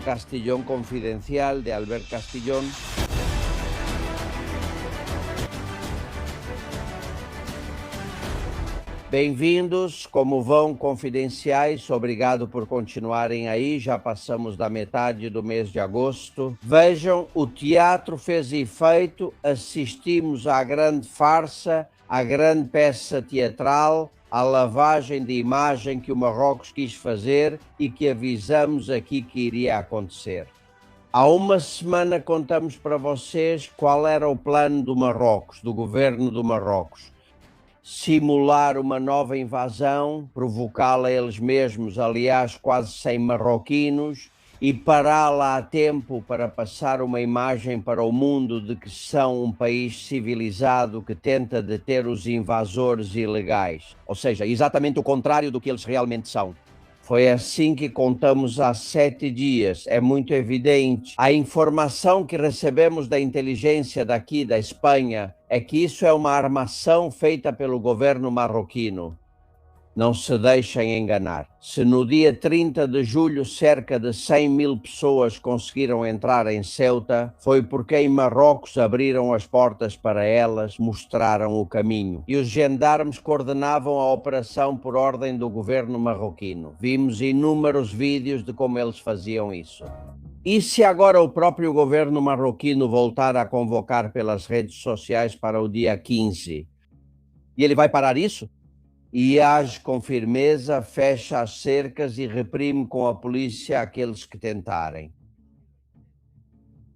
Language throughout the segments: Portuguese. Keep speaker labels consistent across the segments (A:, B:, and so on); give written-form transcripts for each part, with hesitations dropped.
A: Castillón Confidencial de Albert Castillón. Bem-vindos, como vão, confidenciais? Obrigado por continuarem aí, já passamos da metade do mês de agosto. Vejam, o teatro fez efeito, assistimos à grande farsa, à grande peça teatral, à lavagem de imagem que o Marrocos quis fazer e que avisamos aqui que iria acontecer. Há uma semana contamos para vocês qual era o plano do Marrocos, do governo do Marrocos. Simular uma nova invasão, provocá-la eles mesmos, aliás, quase sem marroquinos, e pará-la a tempo para passar uma imagem para o mundo de que são um país civilizado que tenta deter os invasores ilegais. Ou seja, exatamente o contrário do que eles realmente são. Foi assim que contamos há 7 dias, é muito evidente. A informação que recebemos da inteligência daqui, da Espanha, é que isso é uma armação feita pelo governo marroquino. Não se deixem enganar. Se no dia 30 de julho cerca de 100.000 pessoas conseguiram entrar em Ceuta, foi porque em Marrocos abriram as portas para elas, mostraram o caminho. E os gendarmes coordenavam a operação por ordem do governo marroquino. Vimos inúmeros vídeos de como eles faziam isso. E se agora o próprio governo marroquino voltar a convocar pelas redes sociais para o dia 15? E ele vai parar isso? E age com firmeza, fecha as cercas e reprime com a polícia aqueles que tentarem.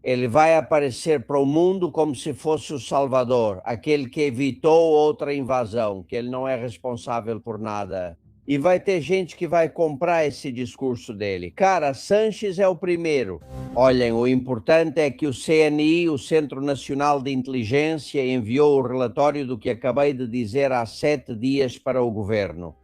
A: Ele vai aparecer para o mundo como se fosse o Salvador, aquele que evitou outra invasão, que ele não é responsável por nada. E vai ter gente que vai comprar esse discurso dele. Cara, Sanches é o primeiro. Olhem, o importante é que o CNI, o Centro Nacional de Inteligência, enviou o relatório do que acabei de dizer há 7 dias para o governo.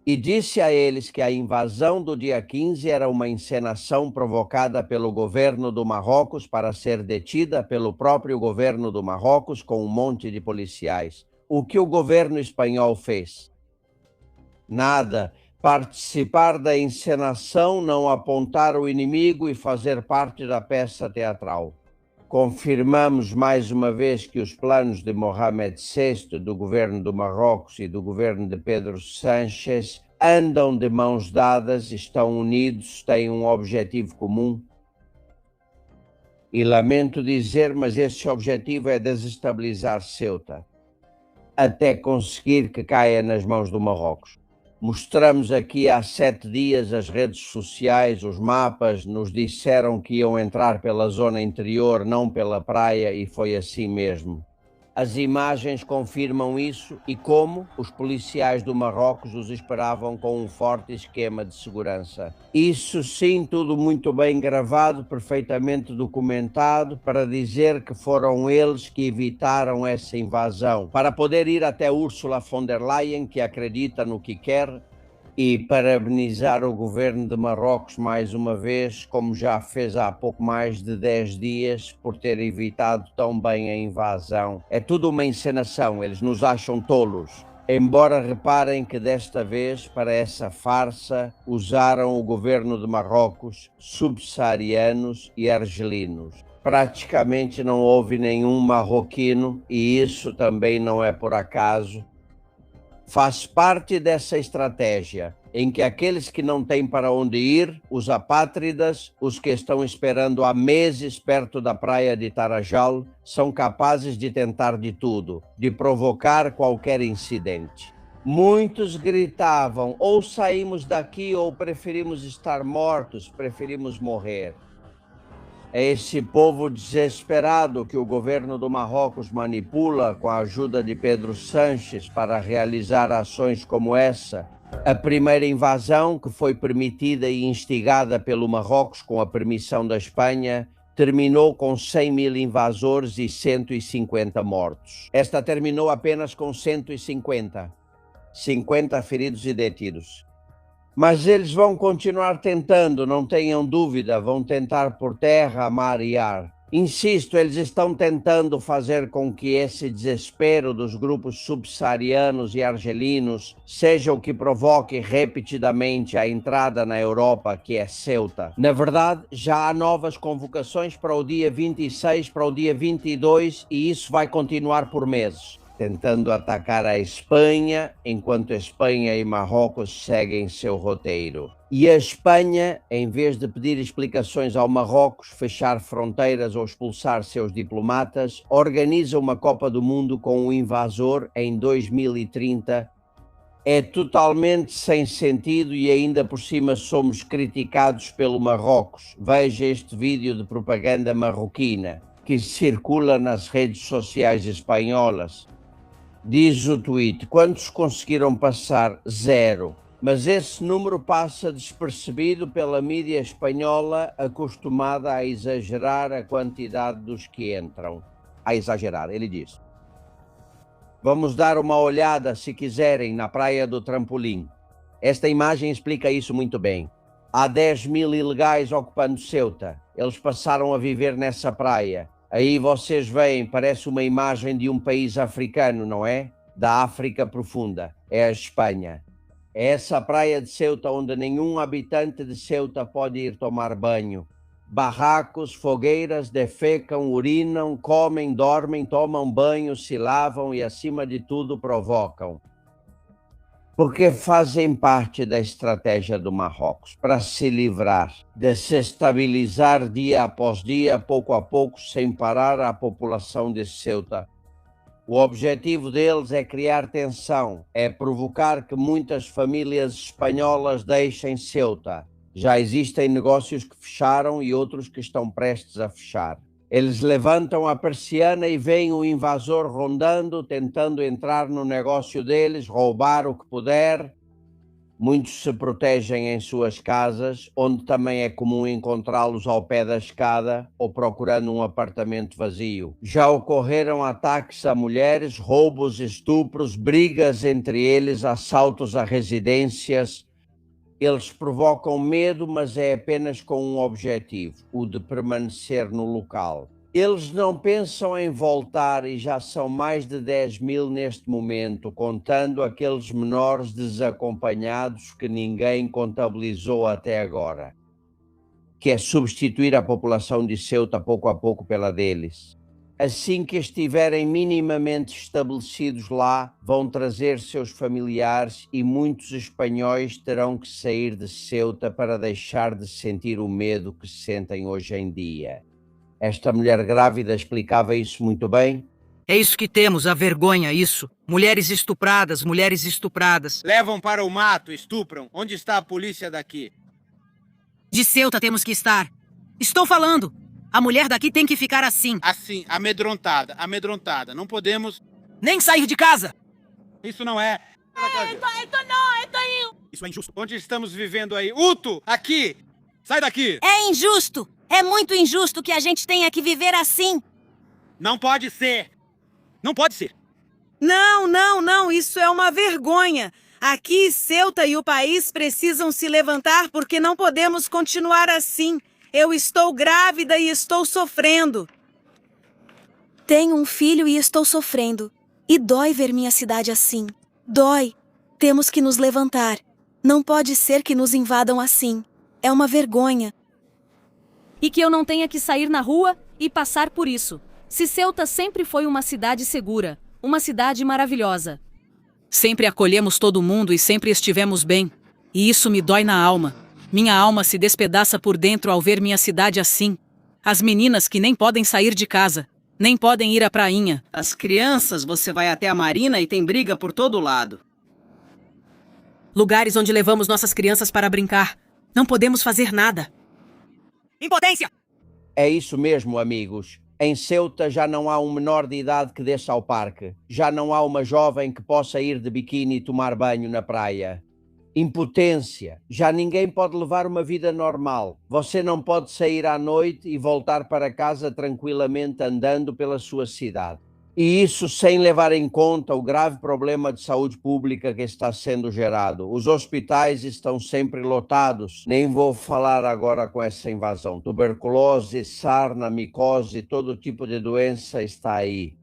A: E disse a eles que a invasão do dia 15 era uma encenação provocada pelo governo do Marrocos para ser detida pelo próprio governo do Marrocos com um monte de policiais. O que o governo espanhol fez? Nada. Participar da encenação, não apontar o inimigo e fazer parte da peça teatral. Confirmamos mais uma vez que os planos de Mohamed VI, do governo do Marrocos e do governo de Pedro Sánchez andam de mãos dadas, estão unidos, têm um objetivo comum. E lamento dizer, mas esse objetivo é desestabilizar Ceuta, até conseguir que caia nas mãos do Marrocos. Mostramos aqui há 7 dias as redes sociais, os mapas, nos disseram que iam entrar pela zona interior, não pela praia, e foi assim mesmo. As imagens confirmam isso e como os policiais do Marrocos os esperavam com um forte esquema de segurança. Isso sim, tudo muito bem gravado, perfeitamente documentado, para dizer que foram eles que evitaram essa invasão, para poder ir até Ursula von der Leyen, que acredita no que quer, e parabenizar o governo de Marrocos mais uma vez, como já fez há pouco mais de 10 dias, por ter evitado tão bem a invasão. É tudo uma encenação, eles nos acham tolos. Embora reparem que desta vez, para essa farsa, usaram o governo de Marrocos, subsaarianos e argelinos. Praticamente não houve nenhum marroquino, e isso também não é por acaso. Faz parte dessa estratégia, em que aqueles que não têm para onde ir, os apátridas, os que estão esperando há meses perto da praia de Tarajal, são capazes de tentar de tudo, de provocar qualquer incidente. Muitos gritavam, ou saímos daqui ou preferimos estar mortos, preferimos morrer. É esse povo desesperado que o governo do Marrocos manipula com a ajuda de Pedro Sánchez para realizar ações como essa. A primeira invasão, que foi permitida e instigada pelo Marrocos com a permissão da Espanha, terminou com 100.000 invasores e 150 mortos. Esta terminou apenas com 150. 50 feridos e detidos. Mas eles vão continuar tentando, não tenham dúvida, vão tentar por terra, mar e ar. Insisto, eles estão tentando fazer com que esse desespero dos grupos subsaarianos e argelinos seja o que provoque repetidamente a entrada na Europa, que é Ceuta. Na verdade, já há novas convocações para o dia 26, para o dia 22, e isso vai continuar por meses, tentando atacar a Espanha, enquanto a Espanha e Marrocos seguem seu roteiro. E a Espanha, em vez de pedir explicações ao Marrocos, fechar fronteiras ou expulsar seus diplomatas, organiza uma Copa do Mundo com o invasor em 2030. É totalmente sem sentido e ainda por cima somos criticados pelo Marrocos. Veja este vídeo de propaganda marroquina que circula nas redes sociais espanholas. Diz o tweet: quantos conseguiram passar? 0. Mas esse número passa despercebido pela mídia espanhola, acostumada a exagerar a quantidade dos que entram. A exagerar, ele diz. Vamos dar uma olhada, se quiserem, na Praia do Trampolim. Esta imagem explica isso muito bem. Há 10.000 ilegais ocupando Ceuta. Eles passaram a viver nessa praia. Aí vocês veem, parece uma imagem de um país africano, não é? Da África profunda. É a Espanha. É essa praia de Ceuta onde nenhum habitante de Ceuta pode ir tomar banho. Barracos, fogueiras, defecam, urinam, comem, dormem, tomam banho, se lavam e, acima de tudo, provocam. Porque fazem parte da estratégia do Marrocos para se livrar, desestabilizar dia após dia, pouco a pouco, sem parar a população de Ceuta. O objetivo deles é criar tensão, é provocar que muitas famílias espanholas deixem Ceuta. Já existem negócios que fecharam e outros que estão prestes a fechar. Eles levantam a persiana e veem o invasor rondando, tentando entrar no negócio deles, roubar o que puder. Muitos se protegem em suas casas, onde também é comum encontrá-los ao pé da escada ou procurando um apartamento vazio. Já ocorreram ataques a mulheres, roubos, estupros, brigas entre eles, assaltos a residências. Eles provocam medo, mas é apenas com um objetivo, o de permanecer no local. Eles não pensam em voltar e já são mais de 10.000 neste momento, contando aqueles menores desacompanhados que ninguém contabilizou até agora, que é substituir a população de Ceuta pouco a pouco pela deles. Assim que estiverem minimamente estabelecidos lá, vão trazer seus familiares e muitos espanhóis terão que sair de Ceuta para deixar de sentir o medo que sentem hoje em dia. Esta mulher grávida explicava isso muito bem.
B: É isso que temos, a vergonha, isso. Mulheres estupradas, mulheres estupradas.
C: Levam para o mato, estupram. Onde está a polícia daqui?
B: De Ceuta temos que estar. Estou falando. A mulher daqui tem que ficar assim.
C: Assim, amedrontada, amedrontada. Não podemos...
B: Nem sair de casa.
C: Isso não é...
B: Isso é injusto.
C: Onde estamos vivendo aí? Uto, aqui! Sai daqui!
D: É injusto! É muito injusto que a gente tenha que viver assim!
C: Não pode ser!
B: Não pode ser.
E: Não, isso é uma vergonha. Aqui, Ceuta e o país precisam se levantar porque não podemos continuar assim. Eu estou grávida e estou sofrendo.
D: Tenho um filho e estou sofrendo. E dói ver minha cidade assim. Dói. Temos que nos levantar. Não pode ser que nos invadam assim. É uma vergonha.
F: E que eu não tenha que sair na rua e passar por isso. Se Ceuta sempre foi uma cidade segura, uma cidade maravilhosa.
B: Sempre acolhemos todo mundo e sempre estivemos bem. E isso me dói na alma. Minha alma se despedaça por dentro ao ver minha cidade assim. As meninas que nem podem sair de casa, nem podem ir à prainha.
G: As crianças, você vai até a marina e tem briga por todo lado.
B: Lugares onde levamos nossas crianças para brincar. Não podemos fazer nada. Impotência!
A: É isso mesmo, amigos. Em Ceuta já não há um menor de idade que desça ao parque. Já não há uma jovem que possa ir de biquíni e tomar banho na praia. Impotência. Já ninguém pode levar uma vida normal. Você não pode sair à noite e voltar para casa tranquilamente andando pela sua cidade. E isso sem levar em conta o grave problema de saúde pública que está sendo gerado. Os hospitais estão sempre lotados. Nem vou falar agora com essa invasão. Tuberculose, sarna, micose, todo tipo de doença está aí.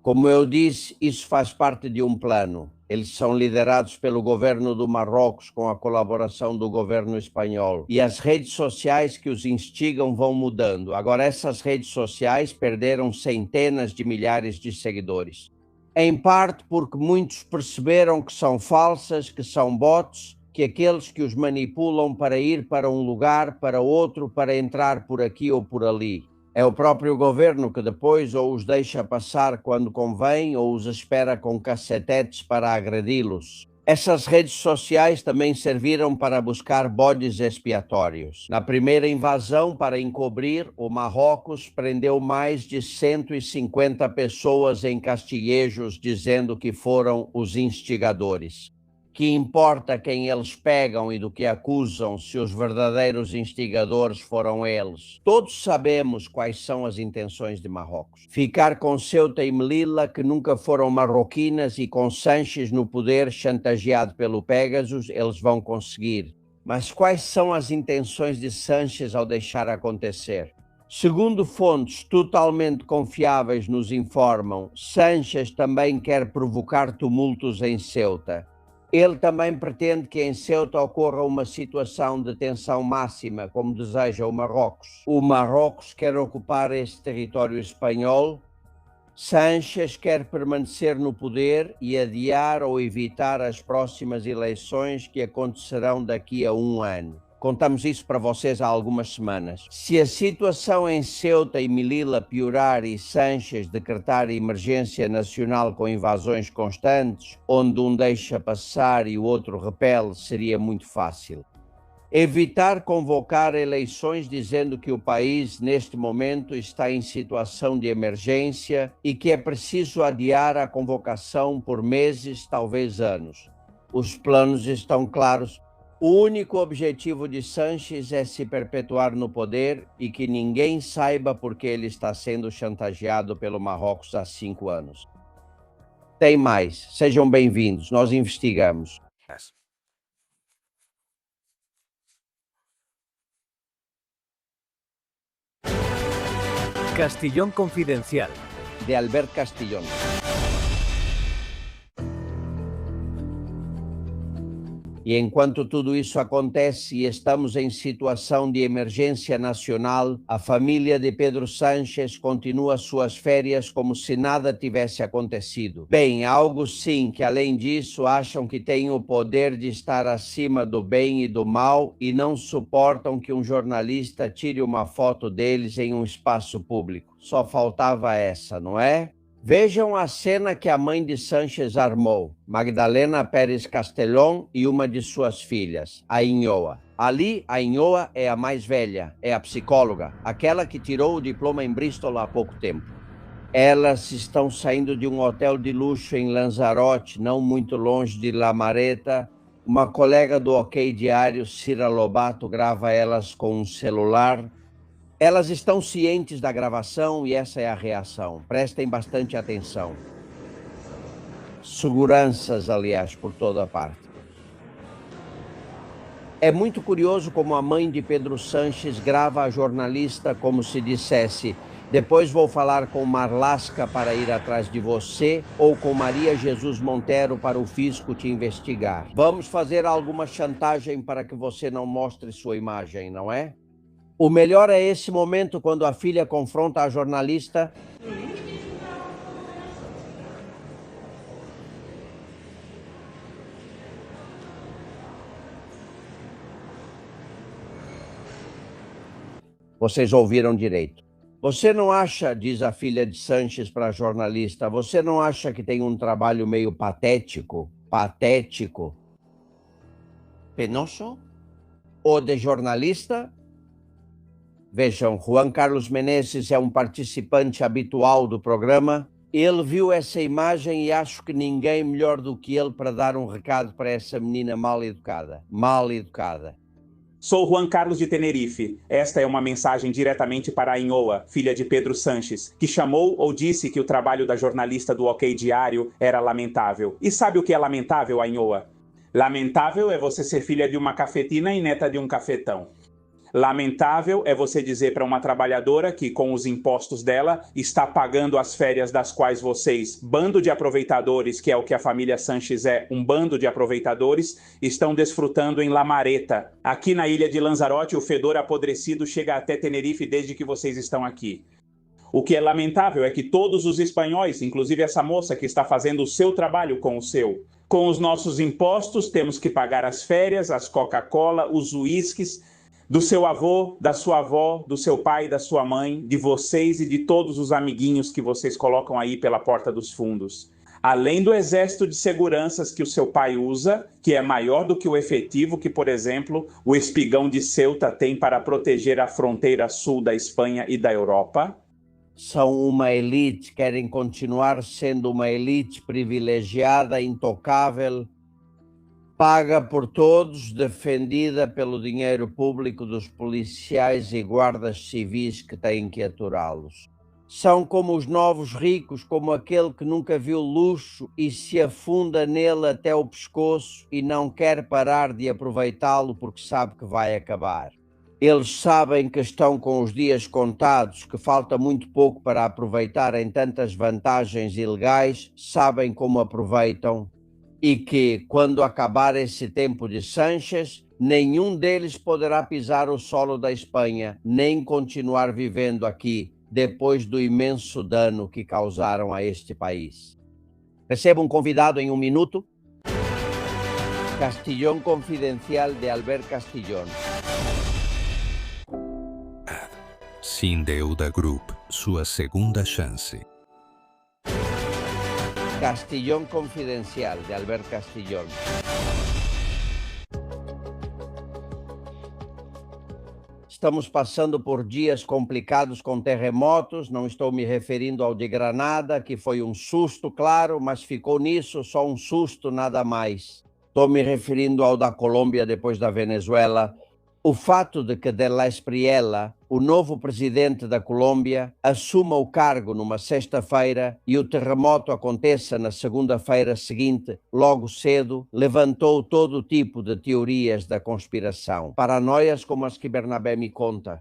A: Como eu disse, isso faz parte de um plano. Eles são liderados pelo governo do Marrocos com a colaboração do governo espanhol. E as redes sociais que os instigam vão mudando. Agora, essas redes sociais perderam centenas de milhares de seguidores. Em parte porque muitos perceberam que são falsas, que são bots, que aqueles que os manipulam para ir para um lugar, para outro, para entrar por aqui ou por ali. É o próprio governo que depois ou os deixa passar quando convém ou os espera com cacetetes para agredi-los. Essas redes sociais também serviram para buscar bodes expiatórios. Na primeira invasão, para encobrir, o Marrocos prendeu mais de 150 pessoas em castilhejos dizendo que foram os instigadores. Que importa quem eles pegam e do que acusam se os verdadeiros instigadores foram eles? Todos sabemos quais são as intenções de Marrocos. Ficar com Ceuta e Melilla, que nunca foram marroquinas, e com Sanches no poder, chantageado pelo Pegasus, eles vão conseguir. Mas quais são as intenções de Sanches ao deixar acontecer? Segundo fontes totalmente confiáveis nos informam, Sanches também quer provocar tumultos em Ceuta. Ele também pretende que em Ceuta ocorra uma situação de tensão máxima, como deseja o Marrocos. O Marrocos quer ocupar esse território espanhol. Sanches quer permanecer no poder e adiar ou evitar as próximas eleições que acontecerão daqui a um ano. Contamos isso para vocês há algumas semanas. Se a situação em Ceuta e Melilla piorar e Sanches decretar emergência nacional com invasões constantes, onde um deixa passar e o outro repele, seria muito fácil. Evitar convocar eleições dizendo que o país, neste momento, está em situação de emergência e que é preciso adiar a convocação por meses, talvez anos. Os planos estão claros. O único objetivo de Sanches é se perpetuar no poder e que ninguém saiba por que ele está sendo chantageado pelo Marrocos há 5 anos. Tem mais. Sejam bem-vindos. Nós investigamos.
H: Castillón Confidencial.
A: De Albert Castillón. E enquanto tudo isso acontece e estamos em situação de emergência nacional, a família de Pedro Sanches continua suas férias como se nada tivesse acontecido. Bem, algo sim que, além disso, acham que têm o poder de estar acima do bem e do mal e não suportam que um jornalista tire uma foto deles em um espaço público. Só faltava essa, não é? Vejam a cena que a mãe de Sanches armou, Magdalena Pérez Castellón e uma de suas filhas, a Inhoa. Ali, a Inhoa é a mais velha, é a psicóloga, aquela que tirou o diploma em Bristol há pouco tempo. Elas estão saindo de um hotel de luxo em Lanzarote, não muito longe de La Mareta. Uma colega do OK Diário, Cira Lobato, grava elas com um celular. Elas estão cientes da gravação e essa é a reação. Prestem bastante atenção. Seguranças, aliás, por toda parte. É muito curioso como a mãe de Pedro Sanches grava a jornalista como se dissesse: depois vou falar com Marlasca para ir atrás de você ou com Maria Jesus Montero para o fisco te investigar. Vamos fazer alguma chantagem para que você não mostre sua imagem, não é? O melhor é esse momento quando a filha confronta a jornalista. Vocês ouviram direito. Você não acha, diz a filha de Sanches para a jornalista, você não acha que tem um trabalho meio patético? Patético? Penoso? Ou de jornalista? Vejam, Juan Carlos Meneses é um participante habitual do programa. Ele viu essa imagem e acho que ninguém melhor do que ele para dar um recado para essa menina mal educada. Mal educada.
H: Sou Juan Carlos de Tenerife. Esta é uma mensagem diretamente para a Inhoa, filha de Pedro Sanches, que chamou ou disse que o trabalho da jornalista do OK Diário era lamentável. E sabe o que é lamentável, Inhoa? Lamentável é você ser filha de uma cafetina e neta de um cafetão. Lamentável é você dizer para uma trabalhadora que, com os impostos dela, está pagando as férias das quais vocês, bando de aproveitadores, que é o que a família Sanches é, um bando de aproveitadores, estão desfrutando em Lamareta. Aqui na ilha de Lanzarote, o fedor apodrecido chega até Tenerife desde que vocês estão aqui. O que é lamentável é que todos os espanhóis, inclusive essa moça que está fazendo o seu trabalho com o seu, com os nossos impostos, temos que pagar as férias, as Coca-Cola, os uísques, do seu avô, da sua avó, do seu pai, da sua mãe, de vocês e de todos os amiguinhos que vocês colocam aí pela porta dos fundos. Além do exército de seguranças que o seu pai usa, que é maior do que o efetivo que, por exemplo, o espigão de Ceuta tem para proteger a fronteira sul da Espanha e da Europa.
A: São uma elite, querem continuar sendo uma elite privilegiada, intocável, paga por todos, defendida pelo dinheiro público dos policiais e guardas civis que têm que aturá-los. São como os novos ricos, como aquele que nunca viu luxo e se afunda nele até o pescoço e não quer parar de aproveitá-lo porque sabe que vai acabar. Eles sabem que estão com os dias contados, que falta muito pouco para aproveitarem tantas vantagens ilegais, sabem como aproveitam, e que, quando acabar esse tempo de Sanches, nenhum deles poderá pisar o solo da Espanha, nem continuar vivendo aqui, depois do imenso dano que causaram a este país. Recebo um convidado em um minuto. Castillón Confidencial de Albert Castillón.
I: Sindeuda Group, sua segunda chance.
A: Castillón Confidencial de Albert Castillón. Estamos passando por dias complicados com terremotos, não estou me referindo ao de Granada, que foi um susto, claro, mas ficou nisso, só um susto, nada mais. Estou me referindo ao da Colômbia depois da Venezuela. O fato de que de la Espriella, o novo presidente da Colômbia, assuma o cargo numa sexta-feira e o terremoto aconteça na segunda-feira seguinte, logo cedo, levantou todo tipo de teorias da conspiração. Paranoias como as que Bernabé me conta.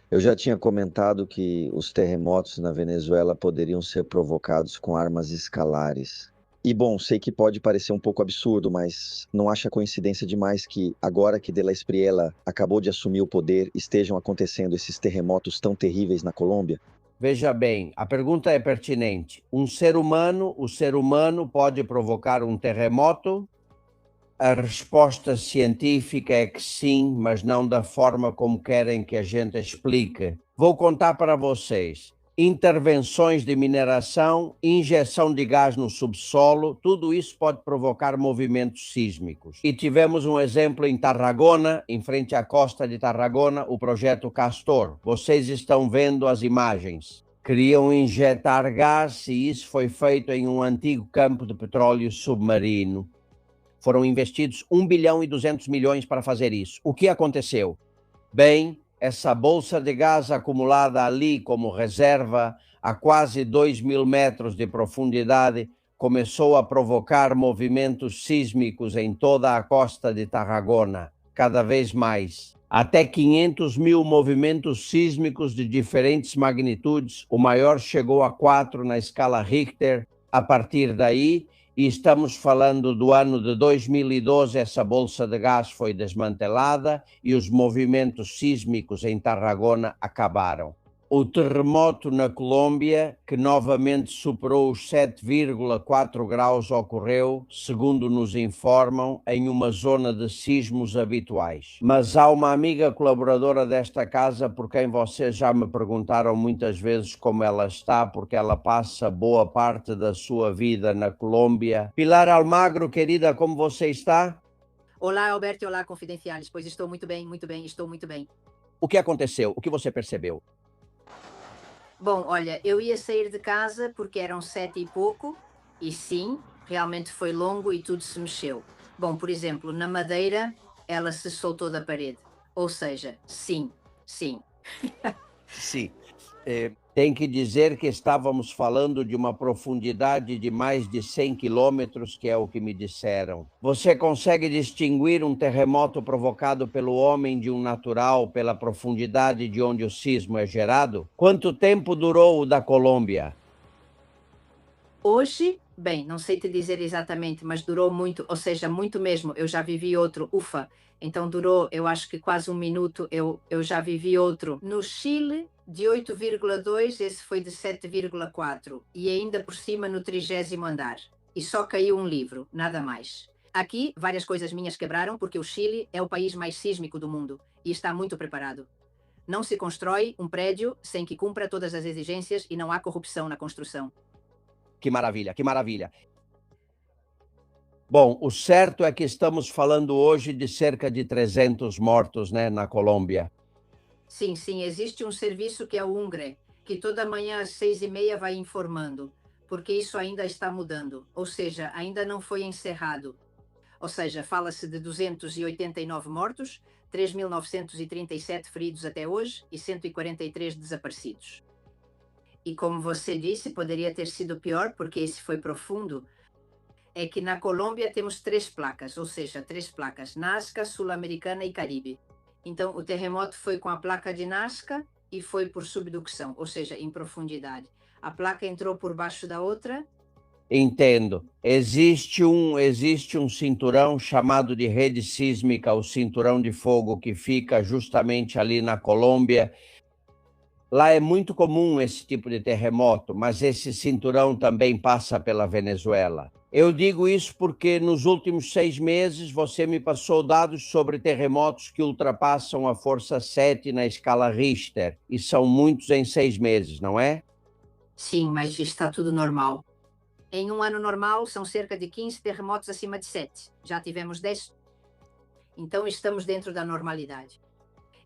J: Eu já tinha comentado que os terremotos na Venezuela poderiam ser provocados com armas escalares. E bom, sei que pode parecer um pouco absurdo, mas não acha coincidência demais que, agora que de la Espriella acabou de assumir o poder, estejam acontecendo esses terremotos tão terríveis na Colômbia?
A: Veja bem, a pergunta é pertinente. O ser humano pode provocar um terremoto? A resposta científica é que sim, mas não da forma como querem que a gente explique. Vou contar para vocês. Intervenções de mineração, injeção de gás no subsolo, tudo isso pode provocar movimentos sísmicos. E tivemos um exemplo em Tarragona, em frente à costa de Tarragona, o projeto Castor. Vocês estão vendo as imagens. Queriam injetar gás e isso foi feito em um antigo campo de petróleo submarino. Foram investidos 1 bilhão e 200 milhões para fazer isso. O que aconteceu? Bem, essa bolsa de gás acumulada ali como reserva a quase 2.000 metros de profundidade começou a provocar movimentos sísmicos em toda a costa de Tarragona, cada vez mais. Até 500.000 movimentos sísmicos de diferentes magnitudes, o maior chegou a 4 na escala Richter. A partir daí, e estamos falando do ano de 2012, essa bolsa de gás foi desmantelada e os movimentos sísmicos em Tarragona acabaram. O terremoto na Colômbia, que novamente superou os 7,4 graus, ocorreu, segundo nos informam, em uma zona de sismos habituais. Mas há uma amiga colaboradora desta casa por quem vocês já me perguntaram muitas vezes como ela está, porque ela passa boa parte da sua vida na Colômbia. Pilar Almagro, querida, como você está?
K: Olá, Alberto, olá, Confidenciales. Pois estou muito bem, estou muito bem.
A: O que aconteceu? O que você percebeu?
K: Bom, olha, eu ia sair de casa porque eram 7 e pouco, e sim, realmente foi longo e tudo se mexeu. Bom, por exemplo, na Madeira, ela se soltou da parede. Ou seja, sim, sim.
A: Sim. Tem que dizer que estávamos falando de uma profundidade de mais de 100 quilômetros, que é o que me disseram. Você consegue distinguir um terremoto provocado pelo homem de um natural pela profundidade de onde o sismo é gerado? Quanto tempo durou o da Colômbia?
K: Hoje, bem, não sei te dizer exatamente, mas durou muito, ou seja, muito mesmo. Eu já vivi outro, ufa, então durou, eu acho que quase um minuto. Eu já vivi outro no Chile de 8,2, esse foi de 7,4 e ainda por cima no 30º andar. E só caiu um livro, nada mais. Aqui, várias coisas minhas quebraram porque o Chile é o país mais sísmico do mundo e está muito preparado. Não se constrói um prédio sem que cumpra todas as exigências e não há corrupção na construção.
A: Que maravilha, que maravilha. Bom, o certo é que estamos falando hoje de cerca de 300 mortos, né, na Colômbia.
K: Sim, sim, existe um serviço que é o UNGRE, que toda manhã às 6h30 vai informando, porque isso ainda está mudando, ou seja, ainda não foi encerrado. Ou seja, fala-se de 289 mortos, 3.937 feridos até hoje e 143 desaparecidos. E como você disse, poderia ter sido pior, porque esse foi profundo. É que na Colômbia temos 3 placas, ou seja, 3 placas, Nazca, Sul-Americana e Caribe. Então, o terremoto foi com a placa de Nazca e foi por subducção, ou seja, em profundidade. A placa entrou por baixo da outra.
A: Entendo. Existe um cinturão chamado de rede sísmica, o cinturão de fogo, que fica justamente ali na Colômbia. Lá é muito comum esse tipo de terremoto, mas esse cinturão também passa pela Venezuela. Eu digo isso porque nos últimos 6 meses você me passou dados sobre terremotos que ultrapassam a força 7 na escala Richter, e são muitos em 6 meses, não é?
K: Sim, mas está tudo normal. Em um ano normal, são cerca de 15 terremotos acima de 7. Já tivemos 10. Então, estamos dentro da normalidade.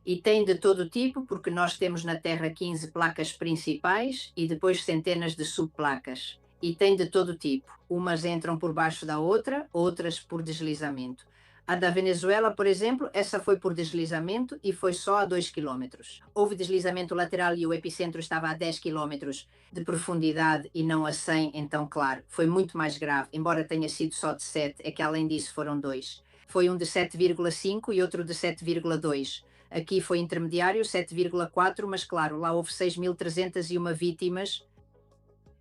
K: E tem de todo tipo, porque nós temos na Terra 15 placas principais e depois centenas de subplacas. E tem de todo tipo. Umas entram por baixo da outra, outras por deslizamento. A da Venezuela, por exemplo, essa foi por deslizamento e foi só a 2 quilômetros. Houve deslizamento lateral e o epicentro estava a 10 quilômetros de profundidade e não a 100, então, claro, foi muito mais grave. Embora tenha sido só de 7, é que além disso foram 2. Foi um de 7,5 e outro de 7,2. Aqui foi intermediário, 7,4, mas claro, lá houve 6.301 vítimas.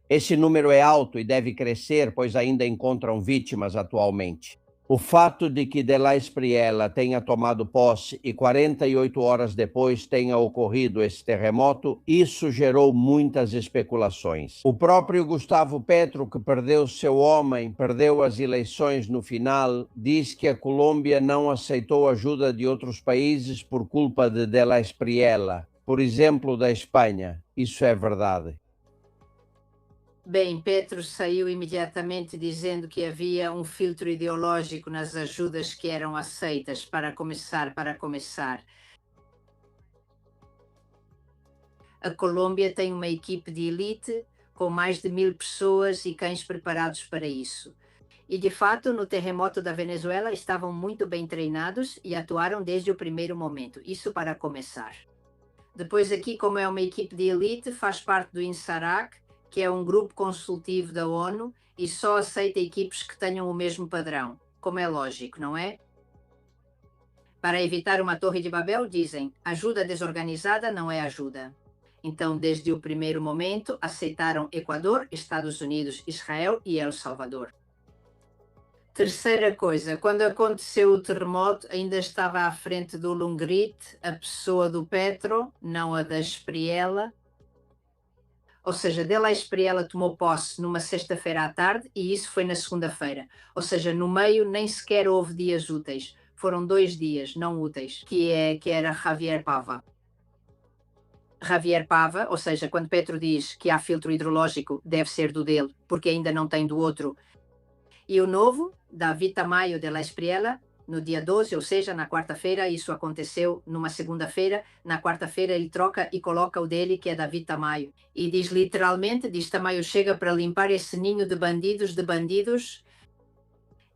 A: Esse número é alto e deve crescer, pois ainda encontram vítimas atualmente. O fato de que De La Espriella tenha tomado posse e 48 horas depois tenha ocorrido esse terremoto, isso gerou muitas especulações. O próprio Gustavo Petro, que perdeu seu homem, perdeu as eleições no final, diz que a Colômbia não aceitou ajuda de outros países por culpa de La Espriella, por exemplo, da Espanha. Isso é verdade?
K: Bem, Petro saiu imediatamente dizendo que havia um filtro ideológico nas ajudas que eram aceitas, para começar. A Colômbia tem uma equipe de elite com mais de 1.000 pessoas e cães preparados para isso. E, de fato, no terremoto da Venezuela estavam muito bem treinados e atuaram desde o primeiro momento. Isso para começar. Depois aqui, como é uma equipe de elite, faz parte do INSARAC, que é um grupo consultivo da ONU e só aceita equipes que tenham o mesmo padrão, como é lógico, não é? Para evitar uma Torre de Babel, dizem, ajuda desorganizada não é ajuda. Então, desde o primeiro momento, aceitaram Equador, Estados Unidos, Israel e El Salvador. Terceira coisa, quando aconteceu o terremoto, ainda estava à frente do Lungrit, a pessoa do Petro, não a da Espriella. Ou seja, De La Espriella tomou posse numa sexta-feira à tarde e isso foi na segunda-feira. Ou seja, no meio nem sequer houve dias úteis. Foram 2 dias não úteis, que era Javier Pava. Javier Pava, ou seja, quando Petro diz que há filtro hidrológico, deve ser do dele, porque ainda não tem do outro. E o novo, David Tamayo de La Espriella, no dia 12, ou seja, na quarta-feira, isso aconteceu numa segunda-feira, na quarta-feira ele troca e coloca o dele, que é David Tamayo. E diz literalmente, diz Tamayo chega para limpar esse ninho de bandidos,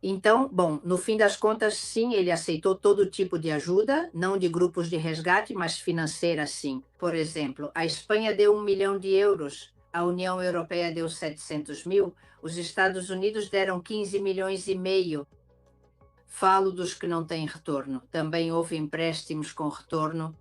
K: Então, bom, no fim das contas, sim, ele aceitou todo tipo de ajuda, não de grupos de resgate, mas financeira, sim. Por exemplo, a Espanha deu 1 milhão de euros, a União Europeia deu 700 mil, os Estados Unidos deram 15 milhões e meio. Falo dos que não têm retorno. Também houve empréstimos com retorno.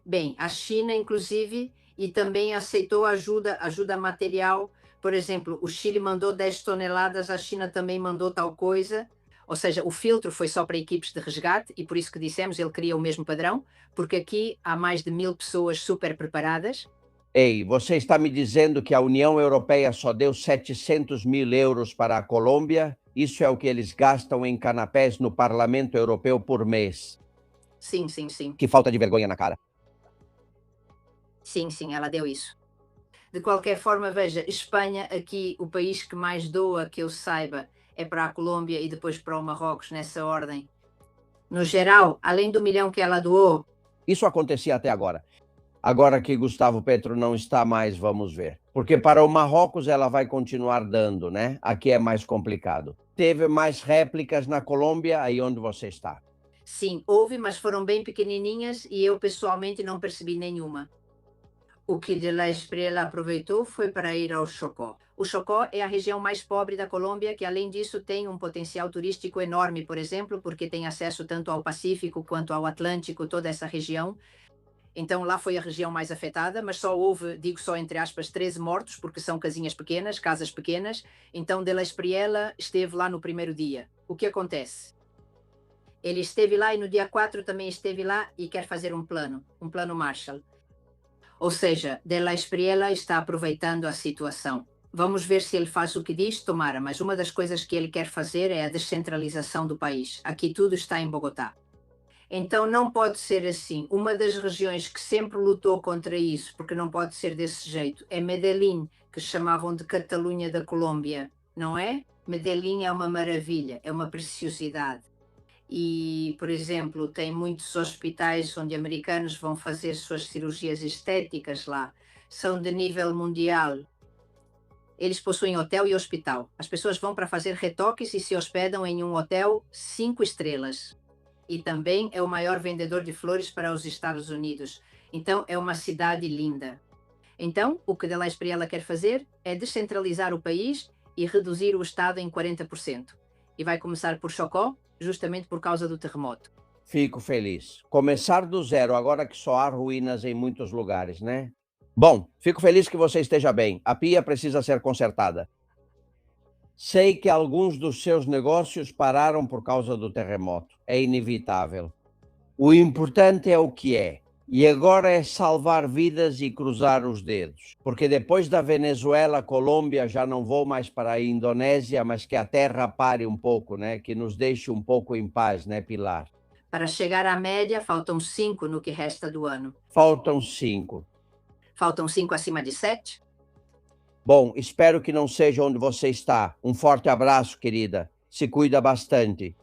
K: Bem, a China, inclusive, e também aceitou ajuda material. Por exemplo, o Chile mandou 10 toneladas, a China também mandou tal coisa. Ou seja, o filtro foi só para equipes de resgate e por isso que dissemos, ele queria o mesmo padrão, porque aqui há mais de 1000 pessoas super preparadas.
A: Ei, você está me dizendo que a União Europeia só deu 700 mil euros para a Colômbia? Isso é o que eles gastam em canapés no Parlamento Europeu por mês.
K: Sim, sim, sim.
A: Que falta de vergonha na cara.
K: Sim, sim, ela deu isso. De qualquer forma, veja, Espanha, aqui o país que mais doa, que eu saiba, é para a Colômbia e depois para o Marrocos, nessa ordem. No geral, além do 1 milhão que ela doou...
A: Isso acontecia até agora. Agora que Gustavo Petro não está mais, vamos ver. Porque para o Marrocos ela vai continuar dando, né? Aqui é mais complicado. Teve mais réplicas na Colômbia, aí onde você está?
K: Sim, houve, mas foram bem pequenininhas e eu pessoalmente não percebi nenhuma. O que de La Espriella aproveitou foi para ir ao Chocó. O Chocó é a região mais pobre da Colômbia, que além disso tem um potencial turístico enorme, por exemplo, porque tem acesso tanto ao Pacífico quanto ao Atlântico, toda essa região. Então lá foi a região mais afetada, mas só houve, digo só entre aspas, 13 mortos, porque são casinhas pequenas, casas pequenas. Então de La Espriella esteve lá no primeiro dia. O que acontece? Ele esteve lá e no dia 4 também esteve lá e quer fazer um plano Marshall. Ou seja, de La Espriella está aproveitando a situação. Vamos ver se ele faz o que diz, tomara, mas uma das coisas que ele quer fazer é a descentralização do país. Aqui tudo está em Bogotá. Então não pode ser assim. Uma das regiões que sempre lutou contra isso, porque não pode ser desse jeito, é Medellín, que chamavam de Catalunha da Colômbia, não é? Medellín é uma maravilha, é uma preciosidade. E, por exemplo, tem muitos hospitais onde americanos vão fazer suas cirurgias estéticas lá. São de nível mundial. Eles possuem hotel e hospital. As pessoas vão para fazer retoques e se hospedam em um hotel 5 estrelas. E também é o maior vendedor de flores para os Estados Unidos. Então, é uma cidade linda. Então, o que de La Espriella quer fazer é descentralizar o país e reduzir o Estado em 40%. E vai começar por Chocó, justamente por causa do terremoto.
A: Fico feliz. Começar do zero, agora que só há ruínas em muitos lugares, né? Bom, fico feliz que você esteja bem. A pia precisa ser consertada. Sei que alguns dos seus negócios pararam por causa do terremoto. É inevitável. O importante é o que é. E agora é salvar vidas e cruzar os dedos. Porque depois da Venezuela, Colômbia, já não vou mais para a Indonésia, mas que a terra pare um pouco, né? Que nos deixe um pouco em paz, né, Pilar?
K: Para chegar à média, faltam 5 no que resta do ano.
A: Faltam 5.
K: Faltam 5 acima de 7?
A: Bom, espero que não seja onde você está. Um forte abraço, querida. Se cuida bastante.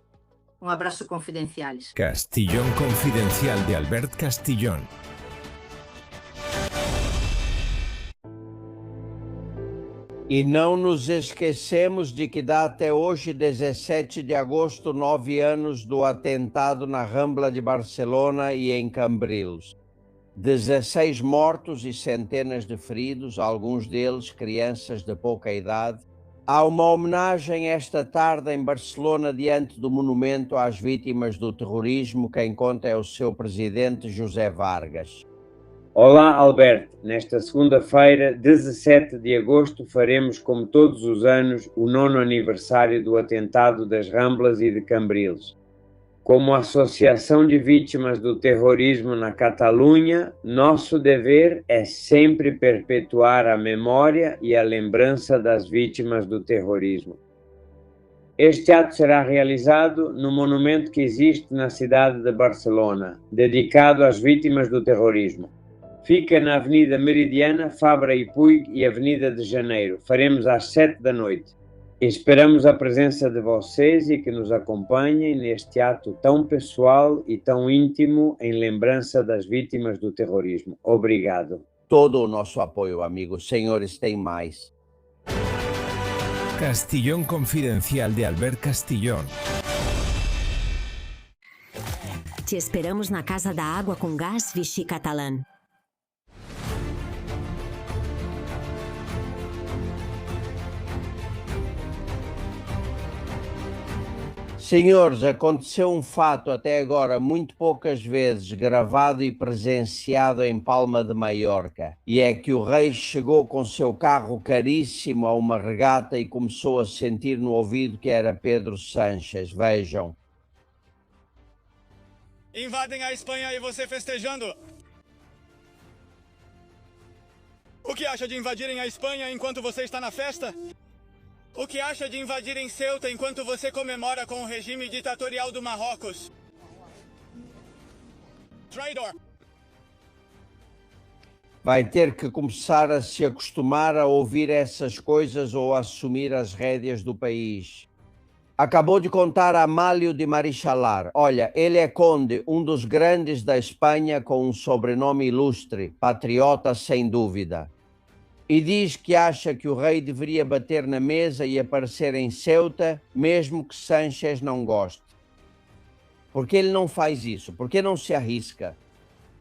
K: Um abraço confidencial.
I: Castillón Confidencial de Albert Castillón.
A: E não nos esquecemos de que dá até hoje, 17 de agosto, 9 anos do atentado na Rambla de Barcelona e em Cambrils. 16 mortos e centenas de feridos, alguns deles crianças de pouca idade. Há uma homenagem esta tarde em Barcelona diante do monumento às vítimas do terrorismo. Quem conta é o seu presidente José Vargas.
L: Olá, Albert. Nesta segunda-feira, 17 de agosto, faremos, como todos os anos, o 9º aniversário do atentado das Ramblas e de Cambrils. Como Associação de Vítimas do Terrorismo na Catalunha, nosso dever é sempre perpetuar a memória e a lembrança das vítimas do terrorismo. Este ato será realizado no monumento que existe na cidade de Barcelona, dedicado às vítimas do terrorismo. Fica na Avenida Meridiana, Fabra e Puig e Avenida de Janeiro. Faremos às 7 da noite. Esperamos a presença de vocês e que nos acompanhem neste ato tão pessoal e tão íntimo em lembrança das vítimas do terrorismo. Obrigado.
A: Todo o nosso apoio, amigos. Senhores, tem mais.
I: Castillón Confidencial de Albert Castillón.
M: Te esperamos na Casa da Água com Gás Vichy Catalan.
A: Senhores, aconteceu um fato até agora muito poucas vezes gravado e presenciado em Palma de Maiorca. E é que o rei chegou com seu carro caríssimo a uma regata e começou a sentir no ouvido que era Pedro Sánchez. Vejam.
C: Invadem a Espanha e você festejando. O que acha de invadirem a Espanha enquanto você está na festa? O que acha de invadirem Ceuta enquanto você comemora com o regime ditatorial do Marrocos? Traidor!
A: Vai ter que começar a se acostumar a ouvir essas coisas ou a assumir as rédeas do país. Acabou de contar Amálio de Marichalar. Olha, ele é conde, um dos grandes da Espanha com um sobrenome ilustre, patriota sem dúvida. E diz que acha que o rei deveria bater na mesa e aparecer em Ceuta, mesmo que Sánchez não goste. Por que ele não faz isso? Por que não se arrisca?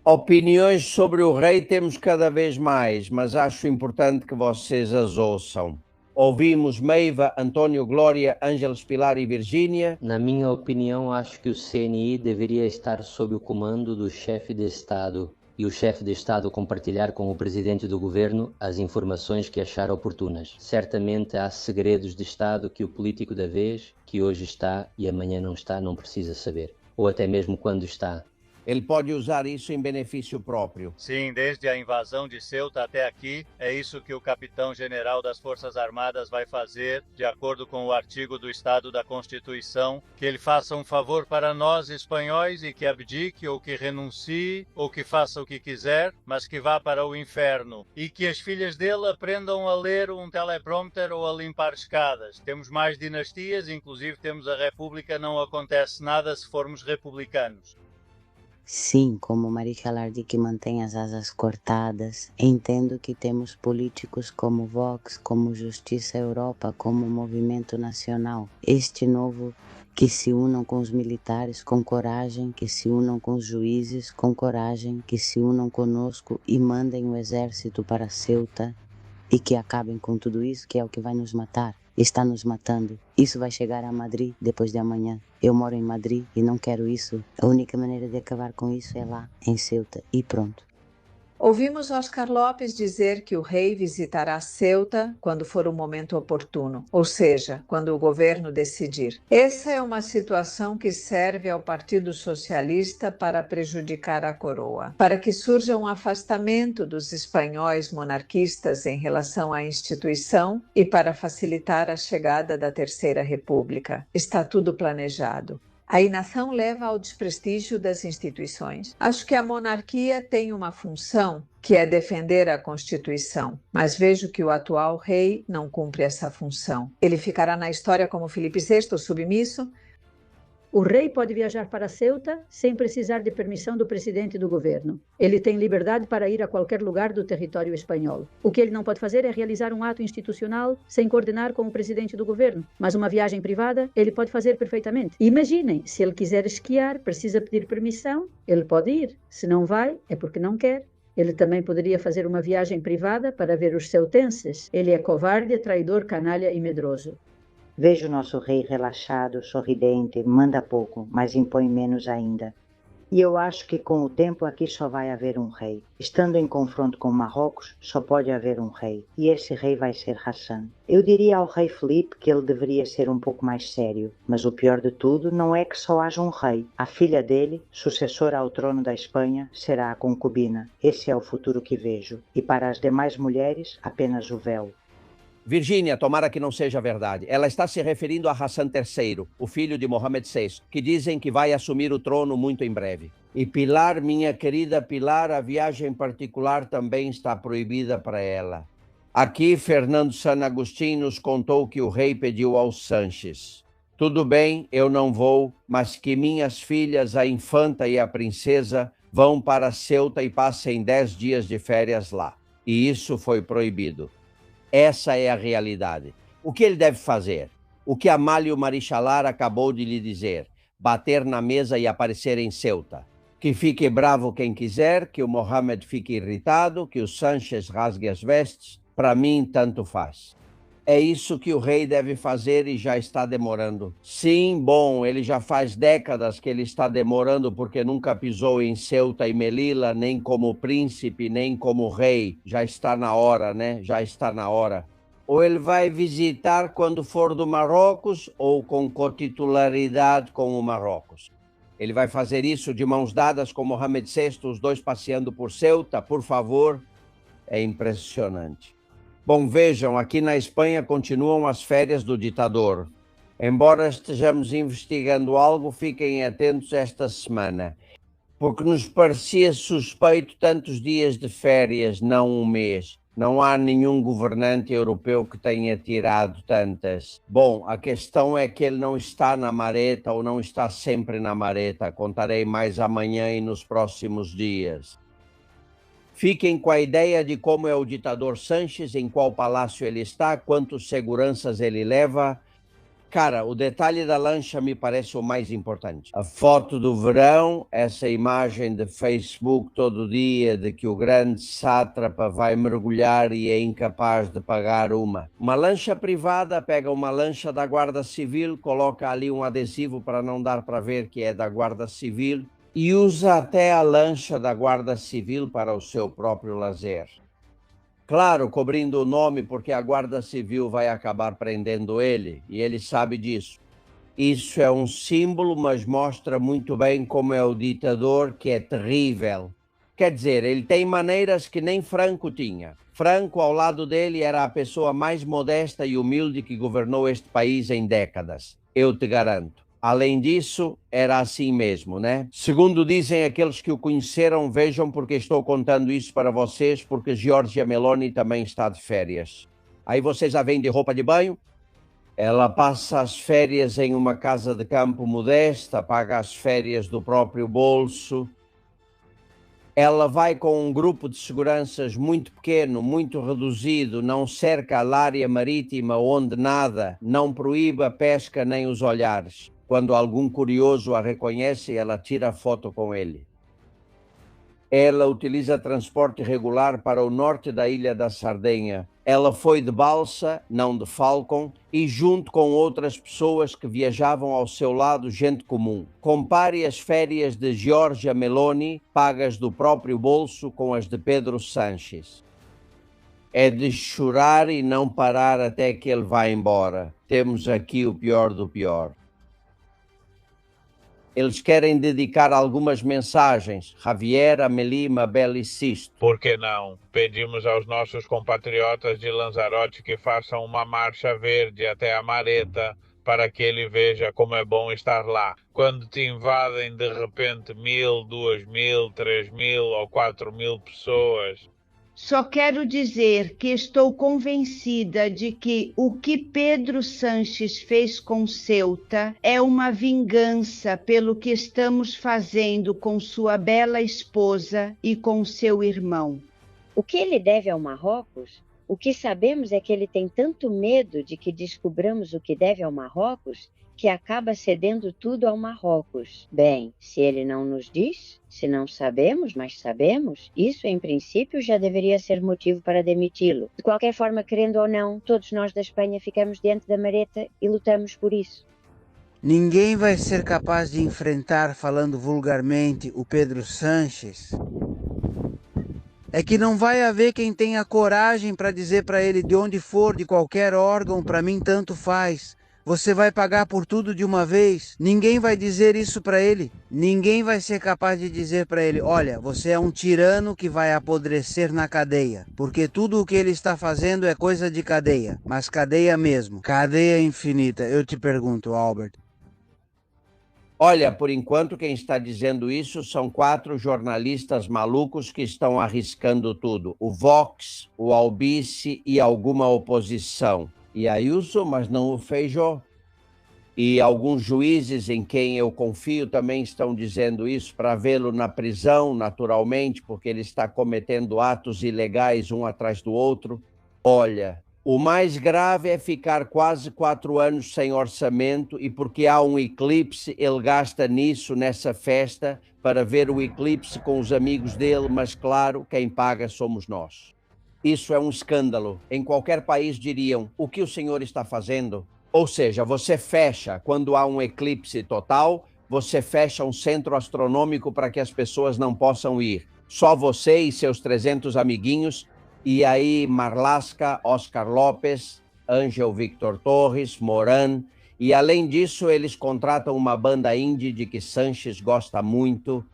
A: Opiniões sobre o rei temos cada vez mais, mas acho importante que vocês as ouçam. Ouvimos Meiva, António Glória, Ângeles Pilar e Virgínia.
N: Na minha opinião, acho que o CNI deveria estar sob o comando do chefe de Estado e o chefe de Estado compartilhar com o presidente do governo as informações que achar oportunas. Certamente há segredos de Estado que o político da vez, que hoje está e amanhã não está, não precisa saber. Ou até mesmo quando está.
A: Ele pode usar isso em benefício próprio.
O: Sim, desde a invasão de Ceuta até aqui, é isso que o capitão-general das Forças Armadas vai fazer, de acordo com o artigo do Estado da Constituição, que ele faça um favor para nós, espanhóis, e que abdique, ou que renuncie, ou que faça o que quiser, mas que vá para o inferno. E que as filhas dele aprendam a ler um teleprompter ou a limpar escadas. Temos mais dinastias, inclusive temos a República, não acontece nada se formos republicanos.
P: Sim, como Marichalar diz que mantém as asas cortadas, entendo que temos políticos como Vox, como Justiça Europa, como Movimento Nacional. Este novo que se unam com os militares com coragem, que se unam com os juízes com coragem, que se unam conosco e mandem o exército para Ceuta e que acabem com tudo isso, que é o que vai nos matar. Está nos matando. Isso vai chegar a Madrid depois de amanhã. Eu moro em Madrid e não quero isso. A única maneira de acabar com isso é lá, em Ceuta, e pronto.
Q: Ouvimos Oscar Lopes dizer que o rei visitará Ceuta quando for o momento oportuno, ou seja, quando o governo decidir. Essa é uma situação que serve ao Partido Socialista para prejudicar a coroa, para que surja um afastamento dos espanhóis monarquistas em relação à instituição e para facilitar a chegada da Terceira República. Está tudo planejado. A inação leva ao desprestígio das instituições. Acho que a monarquia tem uma função, que é defender a Constituição, mas vejo que o atual rei não cumpre essa função. Ele ficará na história como Filipe VI, submisso.
R: O rei pode viajar para Ceuta sem precisar de permissão do presidente do governo. Ele tem liberdade para ir a qualquer lugar do território espanhol. O que ele não pode fazer é realizar um ato institucional sem coordenar com o presidente do governo. Mas uma viagem privada ele pode fazer perfeitamente. Imaginem, se ele quiser esquiar, precisa pedir permissão, ele pode ir. Se não vai, é porque não quer. Ele também poderia fazer uma viagem privada para ver os ceutenses. Ele é covarde, traidor, canalha e medroso.
P: Vejo nosso rei relaxado, sorridente, manda pouco, mas impõe menos ainda. E eu acho que com o tempo aqui só vai haver um rei. Estando em confronto com Marrocos, só pode haver um rei. E esse rei vai ser Hassan. Eu diria ao rei Felipe que ele deveria ser um pouco mais sério. Mas o pior de tudo não é que só haja um rei. A filha dele, sucessora ao trono da Espanha, será a concubina. Esse é o futuro que vejo. E para as demais mulheres, apenas o véu.
A: Virgínia, tomara que não seja verdade. Ela está se referindo a Hassan III, o filho de Mohammed VI, que dizem que vai assumir o trono muito em breve. E Pilar, minha querida Pilar, a viagem particular também está proibida para ela. Aqui, Fernando San Agustín nos contou que o rei pediu aos Sánchez: tudo bem, eu não vou, mas que minhas filhas, a infanta e a princesa, vão para Ceuta e passem 10 dias de férias lá. E isso foi proibido. Essa é a realidade. O que ele deve fazer? O que Amálio Marichalar acabou de lhe dizer: bater na mesa e aparecer em Ceuta. Que fique bravo quem quiser, que o Mohamed fique irritado, que o Sánchez rasgue as vestes, para mim tanto faz. É isso que o rei deve fazer e já está demorando. Sim, bom, ele já faz décadas que ele está demorando porque nunca pisou em Ceuta e Melilla, nem como príncipe, nem como rei. Já está na hora, né? Já está na hora. Ou ele vai visitar quando for do Marrocos ou com cotitularidade com o Marrocos. Ele vai fazer isso de mãos dadas com Mohamed VI, os dois passeando por Ceuta, por favor. É impressionante. Bom, vejam, aqui na Espanha continuam as férias do ditador. Embora estejamos investigando algo, fiquem atentos esta semana, porque nos parecia suspeito tantos dias de férias, não um mês. Não há nenhum governante europeu que tenha tirado tantas. Bom, a questão é que ele não está na mareta ou não está sempre na mareta. Contarei mais amanhã e nos próximos dias. Fiquem com a ideia de como é o ditador Sánchez, em qual palácio ele está, quantos seguranças ele leva. Cara, o detalhe da lancha me parece o mais importante. A foto do verão, essa imagem de Facebook todo dia de que o grande sátrapa vai mergulhar e é incapaz de pagar uma. Uma lancha privada pega uma lancha da Guarda Civil, coloca ali um adesivo para não dar para ver que é da Guarda Civil, e usa até a lancha da Guarda Civil para o seu próprio lazer. Claro, cobrindo o nome, porque a Guarda Civil vai acabar prendendo ele, e ele sabe disso. Isso é um símbolo, mas mostra muito bem como é o ditador, que é terrível. Quer dizer, ele tem maneiras que nem Franco tinha. Franco, ao lado dele, era a pessoa mais modesta e humilde que governou este país em décadas. Eu te garanto. Além disso, era assim mesmo, né? Segundo dizem aqueles que o conheceram, vejam porque estou contando isso para vocês, porque Giorgia Meloni também está de férias. Aí vocês a veem de roupa de banho, ela passa as férias em uma casa de campo modesta, paga as férias do próprio bolso. Ela vai com um grupo de seguranças muito pequeno, muito reduzido, não cerca a área marítima onde nada, não proíbe a pesca nem os olhares. Quando algum curioso a reconhece, ela tira foto com ele. Ela utiliza transporte regular para o norte da ilha da Sardenha. Ela foi de balsa, não de Falcon, e junto com outras pessoas que viajavam ao seu lado, gente comum. Compare as férias de Giorgia Meloni, pagas do próprio bolso, com as de Pedro Sánchez. É de chorar e não parar até que ele vá embora. Temos aqui o pior do pior. Eles querem dedicar algumas mensagens. Javier, Amélie, Mabel e Sisto.
S: Por que não? Pedimos aos nossos compatriotas de Lanzarote que façam uma marcha verde até a Mareta para que ele veja como é bom estar lá. Quando te invadem de repente 1.000, 2.000, 3.000 ou 4.000 pessoas...
T: Só quero dizer que estou convencida de que o que Pedro Sánchez fez com Ceuta é uma vingança pelo que estamos fazendo com sua bela esposa e com seu irmão.
U: O que ele deve ao Marrocos? O que sabemos é que ele tem tanto medo de que descobramos o que deve ao Marrocos que acaba cedendo tudo ao Marrocos. Bem, se ele não nos diz, se não sabemos, mas sabemos, isso em princípio já deveria ser motivo para demiti-lo. De qualquer forma, querendo ou não, todos nós da Espanha ficamos diante da mareta e lutamos por isso.
V: Ninguém vai ser capaz de enfrentar, falando vulgarmente, o Pedro Sánchez. É que não vai haver quem tenha coragem para dizer para ele de onde for, de qualquer órgão, para mim tanto faz. Você vai pagar por tudo de uma vez? Ninguém vai dizer isso para ele. Ninguém vai ser capaz de dizer para ele, olha, você é um tirano que vai apodrecer na cadeia. Porque tudo o que ele está fazendo é coisa de cadeia. Mas cadeia mesmo. Cadeia infinita. Eu te pergunto, Albert.
A: Olha, por enquanto quem está dizendo isso são 4 jornalistas malucos que estão arriscando tudo. O Vox, o Albice e alguma oposição. E Ayuso, mas não o Feijó. E alguns juízes em quem eu confio também estão dizendo isso para vê-lo na prisão, naturalmente, porque ele está cometendo atos ilegais um atrás do outro. Olha, O mais grave é ficar quase 4 anos sem orçamento e porque há um eclipse, ele gasta nisso, nessa festa, para ver o eclipse com os amigos dele, mas claro, quem paga somos nós. Isso é um escândalo. Em qualquer país diriam, o que o senhor está fazendo? Ou seja, você fecha, quando há um eclipse total, você fecha um centro astronômico para que as pessoas não possam ir. Só você e seus 300 amiguinhos. E aí Marlaska, Oscar Lopes, Ángel Victor Torres, Moran, e além disso eles contratam uma banda indie de que Sanches gosta muito.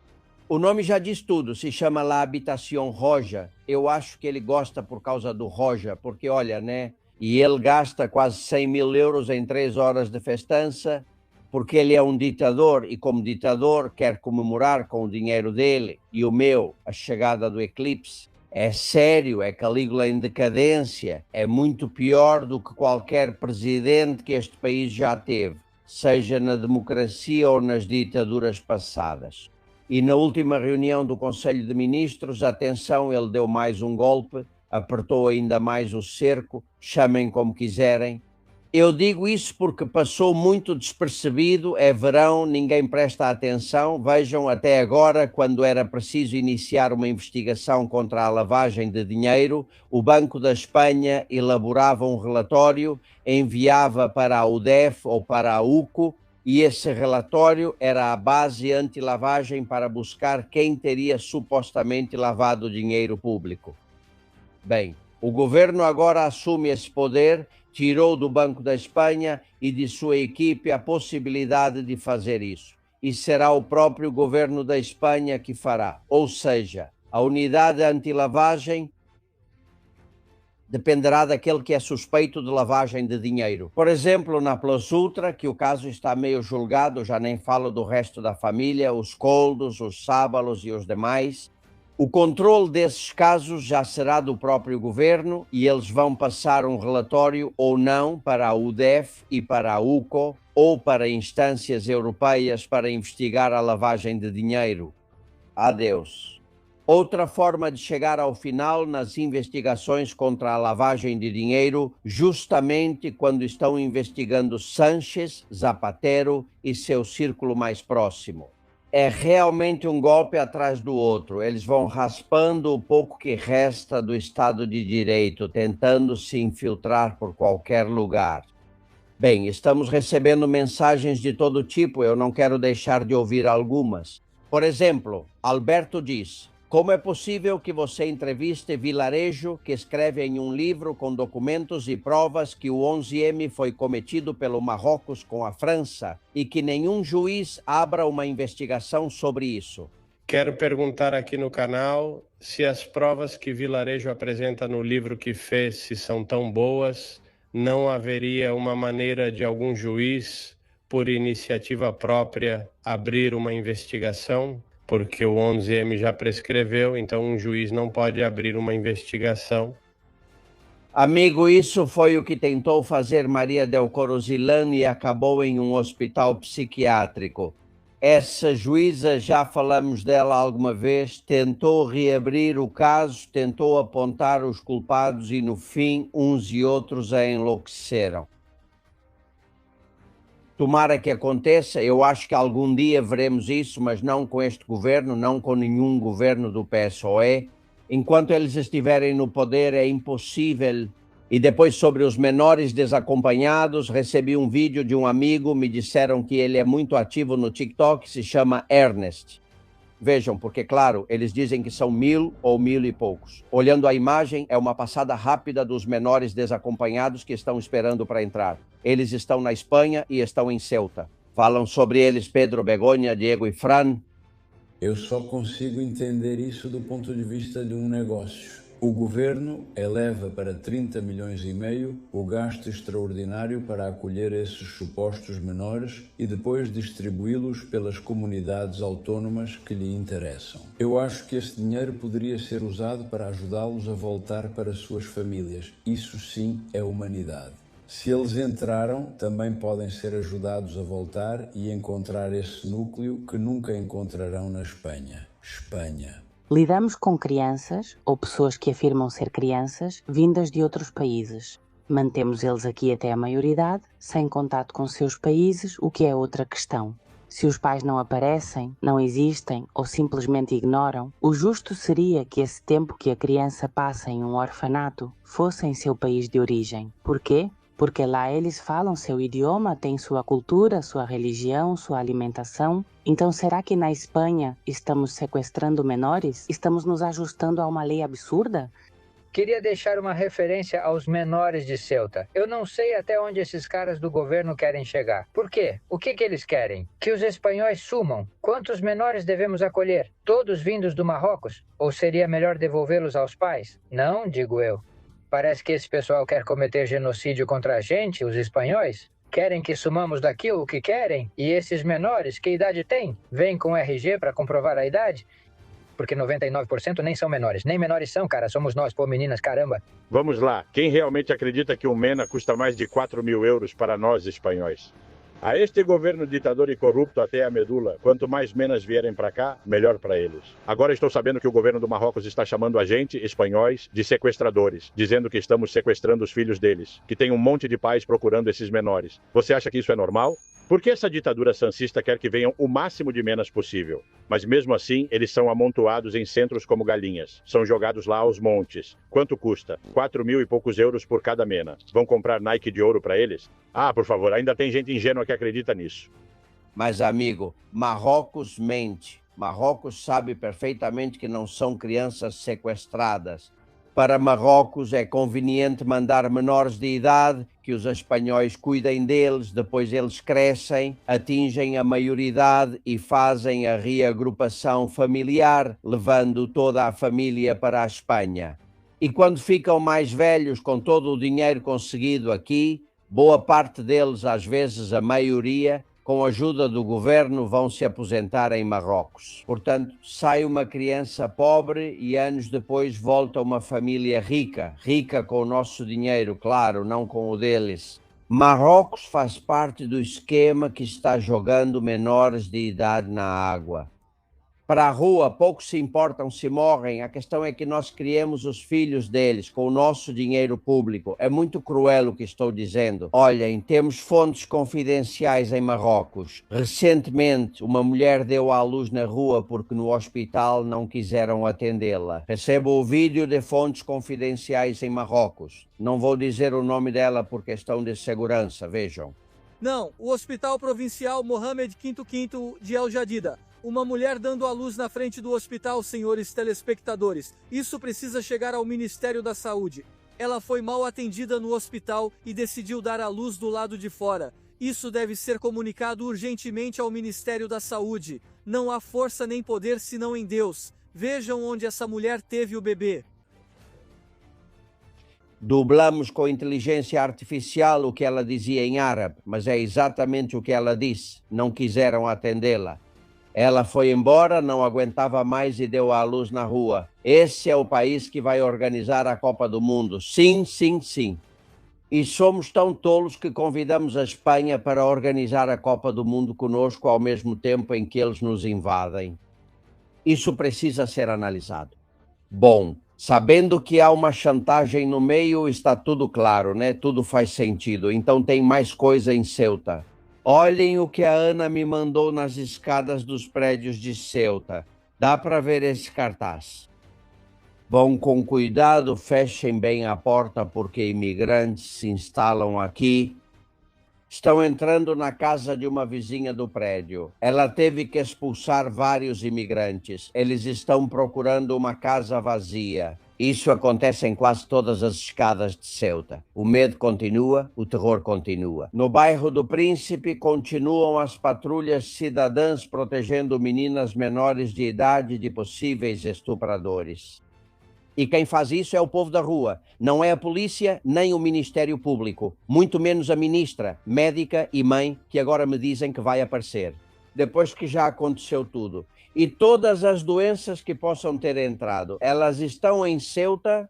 A: O nome já diz tudo, se chama La Habitación Roja. Eu acho que ele gosta por causa do Roja, porque olha, né? E ele gasta quase 100 mil euros em 3 horas de festança, porque ele é um ditador e como ditador quer comemorar com o dinheiro dele e o meu a chegada do eclipse. É sério, é Calígula em decadência, é muito pior do que qualquer presidente que este país já teve, seja na democracia ou nas ditaduras passadas. E na última reunião do Conselho de Ministros, atenção, ele deu mais um golpe, apertou ainda mais o cerco, chamem como quiserem. Eu digo isso porque passou muito despercebido, é verão, ninguém presta atenção. Vejam, até agora, quando era preciso iniciar uma investigação contra a lavagem de dinheiro, o Banco da Espanha elaborava um relatório, enviava para a UDEF ou para a UCO, e esse relatório era a base anti-lavagem para buscar quem teria supostamente lavado dinheiro público. Bem, o governo agora assume esse poder, tirou do Banco da Espanha e de sua equipe a possibilidade de fazer isso. E será o próprio governo da Espanha que fará. Ou seja, a unidade anti-lavagem dependerá daquele que é suspeito de lavagem de dinheiro. Por exemplo, na Plus Ultra, que o caso está meio julgado, já nem falo do resto da família, os Coldos, os Sábalos e os demais. O controle desses casos já será do próprio governo e eles vão passar um relatório ou não para a UDEF e para a UCO ou para instâncias europeias para investigar a lavagem de dinheiro. Adeus. Outra forma de chegar ao final nas investigações contra a lavagem de dinheiro, justamente quando estão investigando Sanches, Zapatero e seu círculo mais próximo. É realmente um golpe atrás do outro. Eles vão raspando o pouco que resta do Estado de Direito, tentando se infiltrar por qualquer lugar. Bem, estamos recebendo mensagens de todo tipo, eu não quero deixar de ouvir algumas. Por exemplo, Alberto diz: como é possível que você entreviste Vilarejo, que escreve em um livro com documentos e provas que o 11M foi cometido pelo Marrocos com a França e que nenhum juiz abra uma investigação sobre isso?
D: Quero perguntar aqui no canal se as provas que Vilarejo apresenta no livro que fez, se são tão boas, não haveria uma maneira de algum juiz, por iniciativa própria, abrir uma investigação? Porque o 11M já prescreveu, então um juiz não pode abrir uma investigação.
A: Amigo, isso foi o que tentou fazer Maria del Corozilán e acabou em um hospital psiquiátrico. Essa juíza, já falamos dela alguma vez, tentou reabrir o caso, tentou apontar os culpados e no fim uns e outros a enlouqueceram. Tomara que aconteça, eu acho que algum dia veremos isso, mas não com este governo, não com nenhum governo do PSOE. Enquanto eles estiverem no poder é impossível. E depois sobre os menores desacompanhados, recebi um vídeo de um amigo, me disseram que ele é muito ativo no TikTok, se chama Ernest. Vejam, porque claro, eles dizem que são 1000 ou 1000 e poucos. Olhando a imagem, é uma passada rápida dos menores desacompanhados que estão esperando para entrar. Eles estão na Espanha e estão em Ceuta. Falam sobre eles Pedro, Begoña, Diego e Fran.
E: Eu só consigo entender isso do ponto de vista de um negócio. O governo eleva para 30 milhões e meio o gasto extraordinário para acolher esses supostos menores e depois distribuí-los pelas comunidades autónomas que lhe interessam. Eu acho que esse dinheiro poderia ser usado para ajudá-los a voltar para suas famílias. Isso sim é humanidade. Se eles entraram, também podem ser ajudados a voltar e encontrar esse núcleo que nunca encontrarão na Espanha. Espanha.
P: Lidamos com crianças, ou pessoas que afirmam ser crianças, vindas de outros países. Mantemos eles aqui até a maioridade, sem contato com seus países, o que é outra questão. Se os pais não aparecem, não existem ou simplesmente ignoram, o justo seria que esse tempo que a criança passa em um orfanato fosse em seu país de origem. Por quê? Porque lá eles falam seu idioma, têm sua cultura, sua religião, sua alimentação. Então será que na Espanha estamos sequestrando menores? Estamos nos ajustando a uma lei absurda?
F: Queria deixar uma referência aos menores de Ceuta. Eu não sei até onde esses caras do governo querem chegar. Por quê? O que eles querem? Que os espanhóis sumam. Quantos menores devemos acolher? Todos vindos do Marrocos? Ou seria melhor devolvê-los aos pais? Não, digo eu. Parece que esse pessoal quer cometer genocídio contra a gente, os espanhóis. Querem que sumamos daqui o que querem? E esses menores, que idade têm? Vêm com RG para comprovar a idade? Porque 99% nem são menores. Nem menores são, cara. Somos nós, pô, meninas, caramba.
G: Vamos lá. Quem realmente acredita que um MENA custa mais de 4.000 euros para nós, espanhóis? A este governo ditador e corrupto até a medula, quanto mais menas vierem para cá, melhor para eles. Agora estou sabendo que o governo do Marrocos está chamando a gente, espanhóis, de sequestradores, dizendo que estamos sequestrando os filhos deles, que tem um monte de pais procurando esses menores. Você acha que isso é normal? Por que essa ditadura sancista quer que venham o máximo de menas possível? Mas mesmo assim, eles são amontoados em centros como galinhas. São jogados lá aos montes. Quanto custa? 4.000 e poucos euros por cada mena. Vão comprar Nike de ouro para eles? Ah, por favor, ainda tem gente ingênua que acredita nisso.
A: Mas, amigo, Marrocos mente. Marrocos sabe perfeitamente que não são crianças sequestradas. Para Marrocos é conveniente mandar menores de idade, que os espanhóis cuidem deles, depois eles crescem, atingem a maioridade e fazem a reagrupação familiar, levando toda a família para a Espanha. E quando ficam mais velhos, com todo o dinheiro conseguido aqui, boa parte deles, às vezes a maioria, com a ajuda do governo, vão se aposentar em Marrocos. Portanto, sai uma criança pobre e anos depois volta uma família rica. Rica com o nosso dinheiro, claro, não com o deles. Marrocos faz parte do esquema que está jogando menores de idade na água. Para a rua, poucos se importam se morrem, a questão é que nós criemos os filhos deles com o nosso dinheiro público. É muito cruel o que estou dizendo. Olhem, temos fontes confidenciais em Marrocos. Recentemente, uma mulher deu à luz na rua porque no hospital não quiseram atendê-la. Recebo o vídeo de fontes confidenciais em Marrocos. Não vou dizer o nome dela por questão de segurança, vejam.
W: Não, o Hospital Provincial Mohamed V de El Jadida. Uma mulher dando à luz na frente do hospital, senhores telespectadores. Isso precisa chegar ao Ministério da Saúde. Ela foi mal atendida no hospital e decidiu dar à luz do lado de fora. Isso deve ser comunicado urgentemente ao Ministério da Saúde. Não há força nem poder senão em Deus. Vejam onde essa mulher teve o bebê.
A: Dublamos com inteligência artificial o que ela dizia em árabe, mas é exatamente o que ela disse. Não quiseram atendê-la. Ela foi embora, não aguentava mais e deu à luz na rua. Esse é o país que vai organizar a Copa do Mundo. Sim, sim, sim. E somos tão tolos que convidamos a Espanha para organizar a Copa do Mundo conosco ao mesmo tempo em que eles nos invadem. Isso precisa ser analisado. Bom, sabendo que há uma chantagem no meio, está tudo claro, né? Tudo faz sentido. Então tem mais coisa em Ceuta. Olhem o que a Ana me mandou nas escadas dos prédios de Ceuta. Dá para ver esse cartaz. Vão com cuidado, fechem bem a porta porque imigrantes se instalam aqui. Estão entrando na casa de uma vizinha do prédio. Ela teve que expulsar vários imigrantes. Eles estão procurando uma casa vazia. Isso acontece em quase todas as escadas de Ceuta. O medo continua, o terror continua. No bairro do Príncipe continuam as patrulhas cidadãs protegendo meninas menores de idade de possíveis estupradores. E quem faz isso é o povo da rua. Não é a polícia nem o Ministério Público. Muito menos a ministra, médica e mãe, que agora me dizem que vai aparecer. Depois que já aconteceu tudo. E todas as doenças que possam ter entrado, elas estão em Ceuta?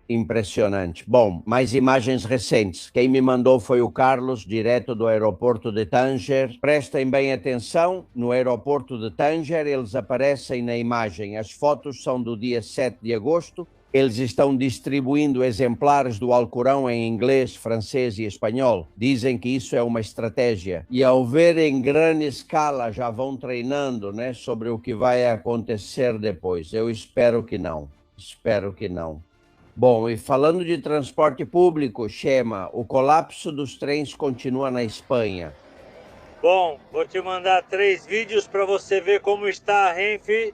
A: Impressionante. Bom, mais imagens recentes. Quem me mandou foi o Carlos, direto do aeroporto de Tanger. Prestem bem atenção, no aeroporto de Tanger eles aparecem na imagem. As fotos são do dia 7 de agosto, Eles estão distribuindo exemplares do Alcorão em inglês, francês e espanhol. Dizem que isso é uma estratégia. E ao ver em grande escala, já vão treinando, né, sobre o que vai acontecer depois. Eu espero que não. Espero que não. Bom, e falando de transporte público, Chema, o colapso dos trens continua na Espanha.
B: Bom, vou te mandar 3 vídeos para você ver como está a Renfe.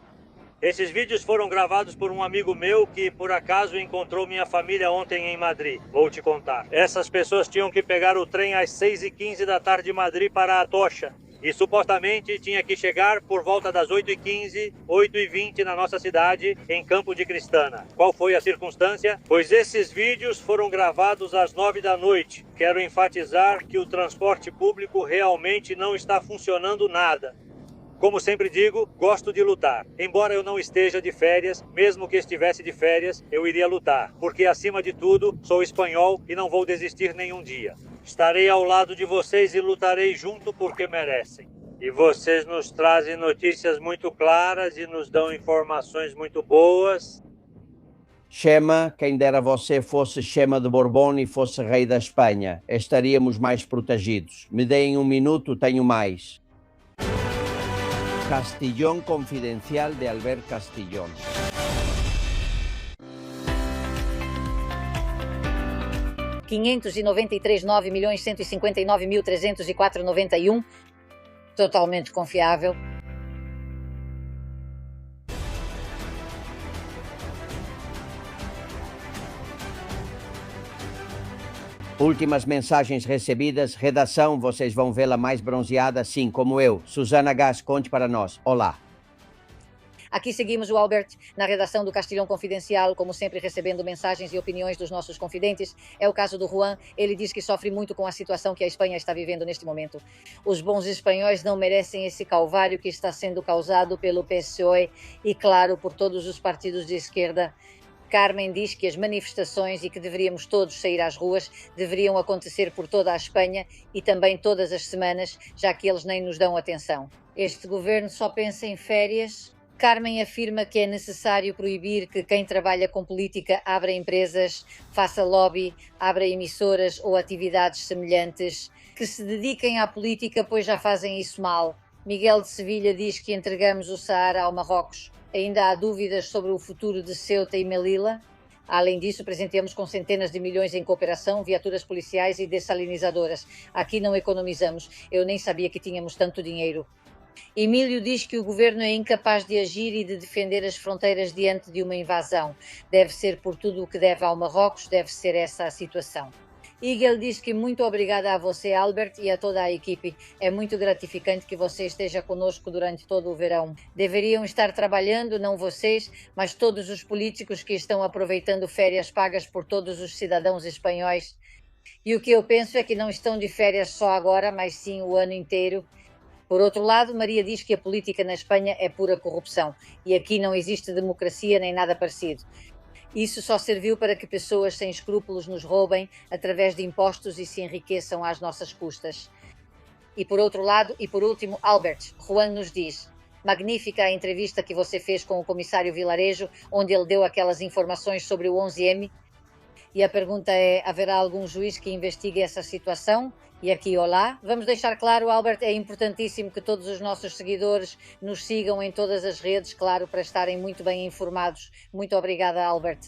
B: Esses vídeos foram gravados por um amigo meu que, por acaso, encontrou minha família ontem em Madrid. Vou te contar. Essas pessoas tinham que pegar o trem às 6h15 da tarde de Madrid para Atocha. E supostamente tinha que chegar por volta das 8h15, 8h20 na nossa cidade, em Campo de Cristana. Qual foi a circunstância? Pois esses vídeos foram gravados às 9 da noite. Quero enfatizar que o transporte público realmente não está funcionando nada. Como sempre digo, gosto de lutar. Embora eu não esteja de férias, mesmo que estivesse de férias, eu iria lutar. Porque, acima de tudo, sou espanhol e não vou desistir nenhum dia. Estarei ao lado de vocês e lutarei junto porque merecem. E vocês nos trazem notícias muito claras e nos dão informações muito boas.
A: Chema, quem dera você fosse Chema de Borbón e fosse rei da Espanha. Estaríamos mais protegidos. Me deem 1 minuto, tenho mais. Castillón Confidencial de Albert Castillón.
H: $593.959.304,91. Totalmente confiável.
A: Últimas mensagens recebidas. Redação, vocês vão vê-la mais bronzeada, assim como eu. Susana Gás, conte para nós. Olá.
H: Aqui seguimos o Albert na redação do Castillón Confidencial, como sempre recebendo mensagens e opiniões dos nossos confidentes. É o caso do Juan, ele diz que sofre muito com a situação que a Espanha está vivendo neste momento. Os bons espanhóis não merecem esse calvário que está sendo causado pelo PSOE e, claro, por todos os partidos de esquerda. Carmen diz que as manifestações e que deveríamos todos sair às ruas deveriam acontecer por toda a Espanha e também todas as semanas, já que eles nem nos dão atenção. Este governo só pensa em férias. Carmen afirma que é necessário proibir que quem trabalha com política abra empresas, faça lobby, abra emissoras ou atividades semelhantes, que se dediquem à política, pois já fazem isso mal. Miguel de Sevilha diz que entregamos o Saara ao Marrocos. Ainda há dúvidas sobre o futuro de Ceuta e Melilla. Além disso, presenteamos com centenas de milhões em cooperação, viaturas policiais e dessalinizadoras. Aqui não economizamos. Eu nem sabia que tínhamos tanto dinheiro. Emílio diz que o governo é incapaz de agir e de defender as fronteiras diante de uma invasão. Deve ser por tudo o que deve ao Marrocos, deve ser essa a situação. Igel diz que muito obrigada a você, Albert, e a toda a equipe. É muito gratificante que você esteja conosco durante todo o verão. Deveriam estar trabalhando, não vocês, mas todos os políticos que estão aproveitando férias pagas por todos os cidadãos espanhóis. E o que eu penso é que não estão de férias só agora, mas sim o ano inteiro. Por outro lado, Maria diz que a política na Espanha é pura corrupção e aqui não existe democracia nem nada parecido. Isso só serviu para que pessoas sem escrúpulos nos roubem através de impostos e se enriqueçam às nossas custas. E por outro lado, e por último, Albert, Juan nos diz: magnífica a entrevista que você fez com o comissário Vilarejo, onde ele deu aquelas informações sobre o 11M. E a pergunta é, haverá algum juiz que investigue essa situação? E aqui, olá. Vamos deixar claro, Albert, é importantíssimo que todos os nossos seguidores nos sigam em todas as redes, claro, para estarem muito bem informados. Muito obrigada, Albert.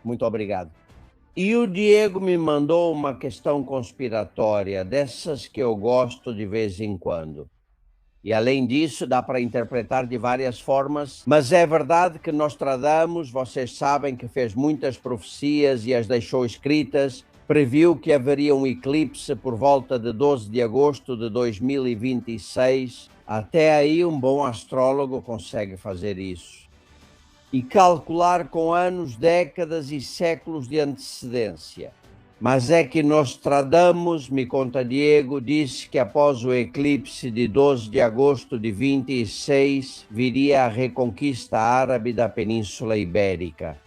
A: Muito obrigado. E o Diego me mandou uma questão conspiratória, dessas que eu gosto de vez em quando. E além disso, dá para interpretar de várias formas, mas é verdade que Nostradamus, vocês sabem que fez muitas profecias e as deixou escritas, previu que haveria um eclipse por volta de 12 de agosto de 2026. Até aí um bom astrólogo consegue fazer isso. E calcular com anos, décadas e séculos de antecedência. Mas é que Nostradamus, me conta Diego, disse que após o eclipse de 12 de agosto de 26 viria a reconquista árabe da Península Ibérica.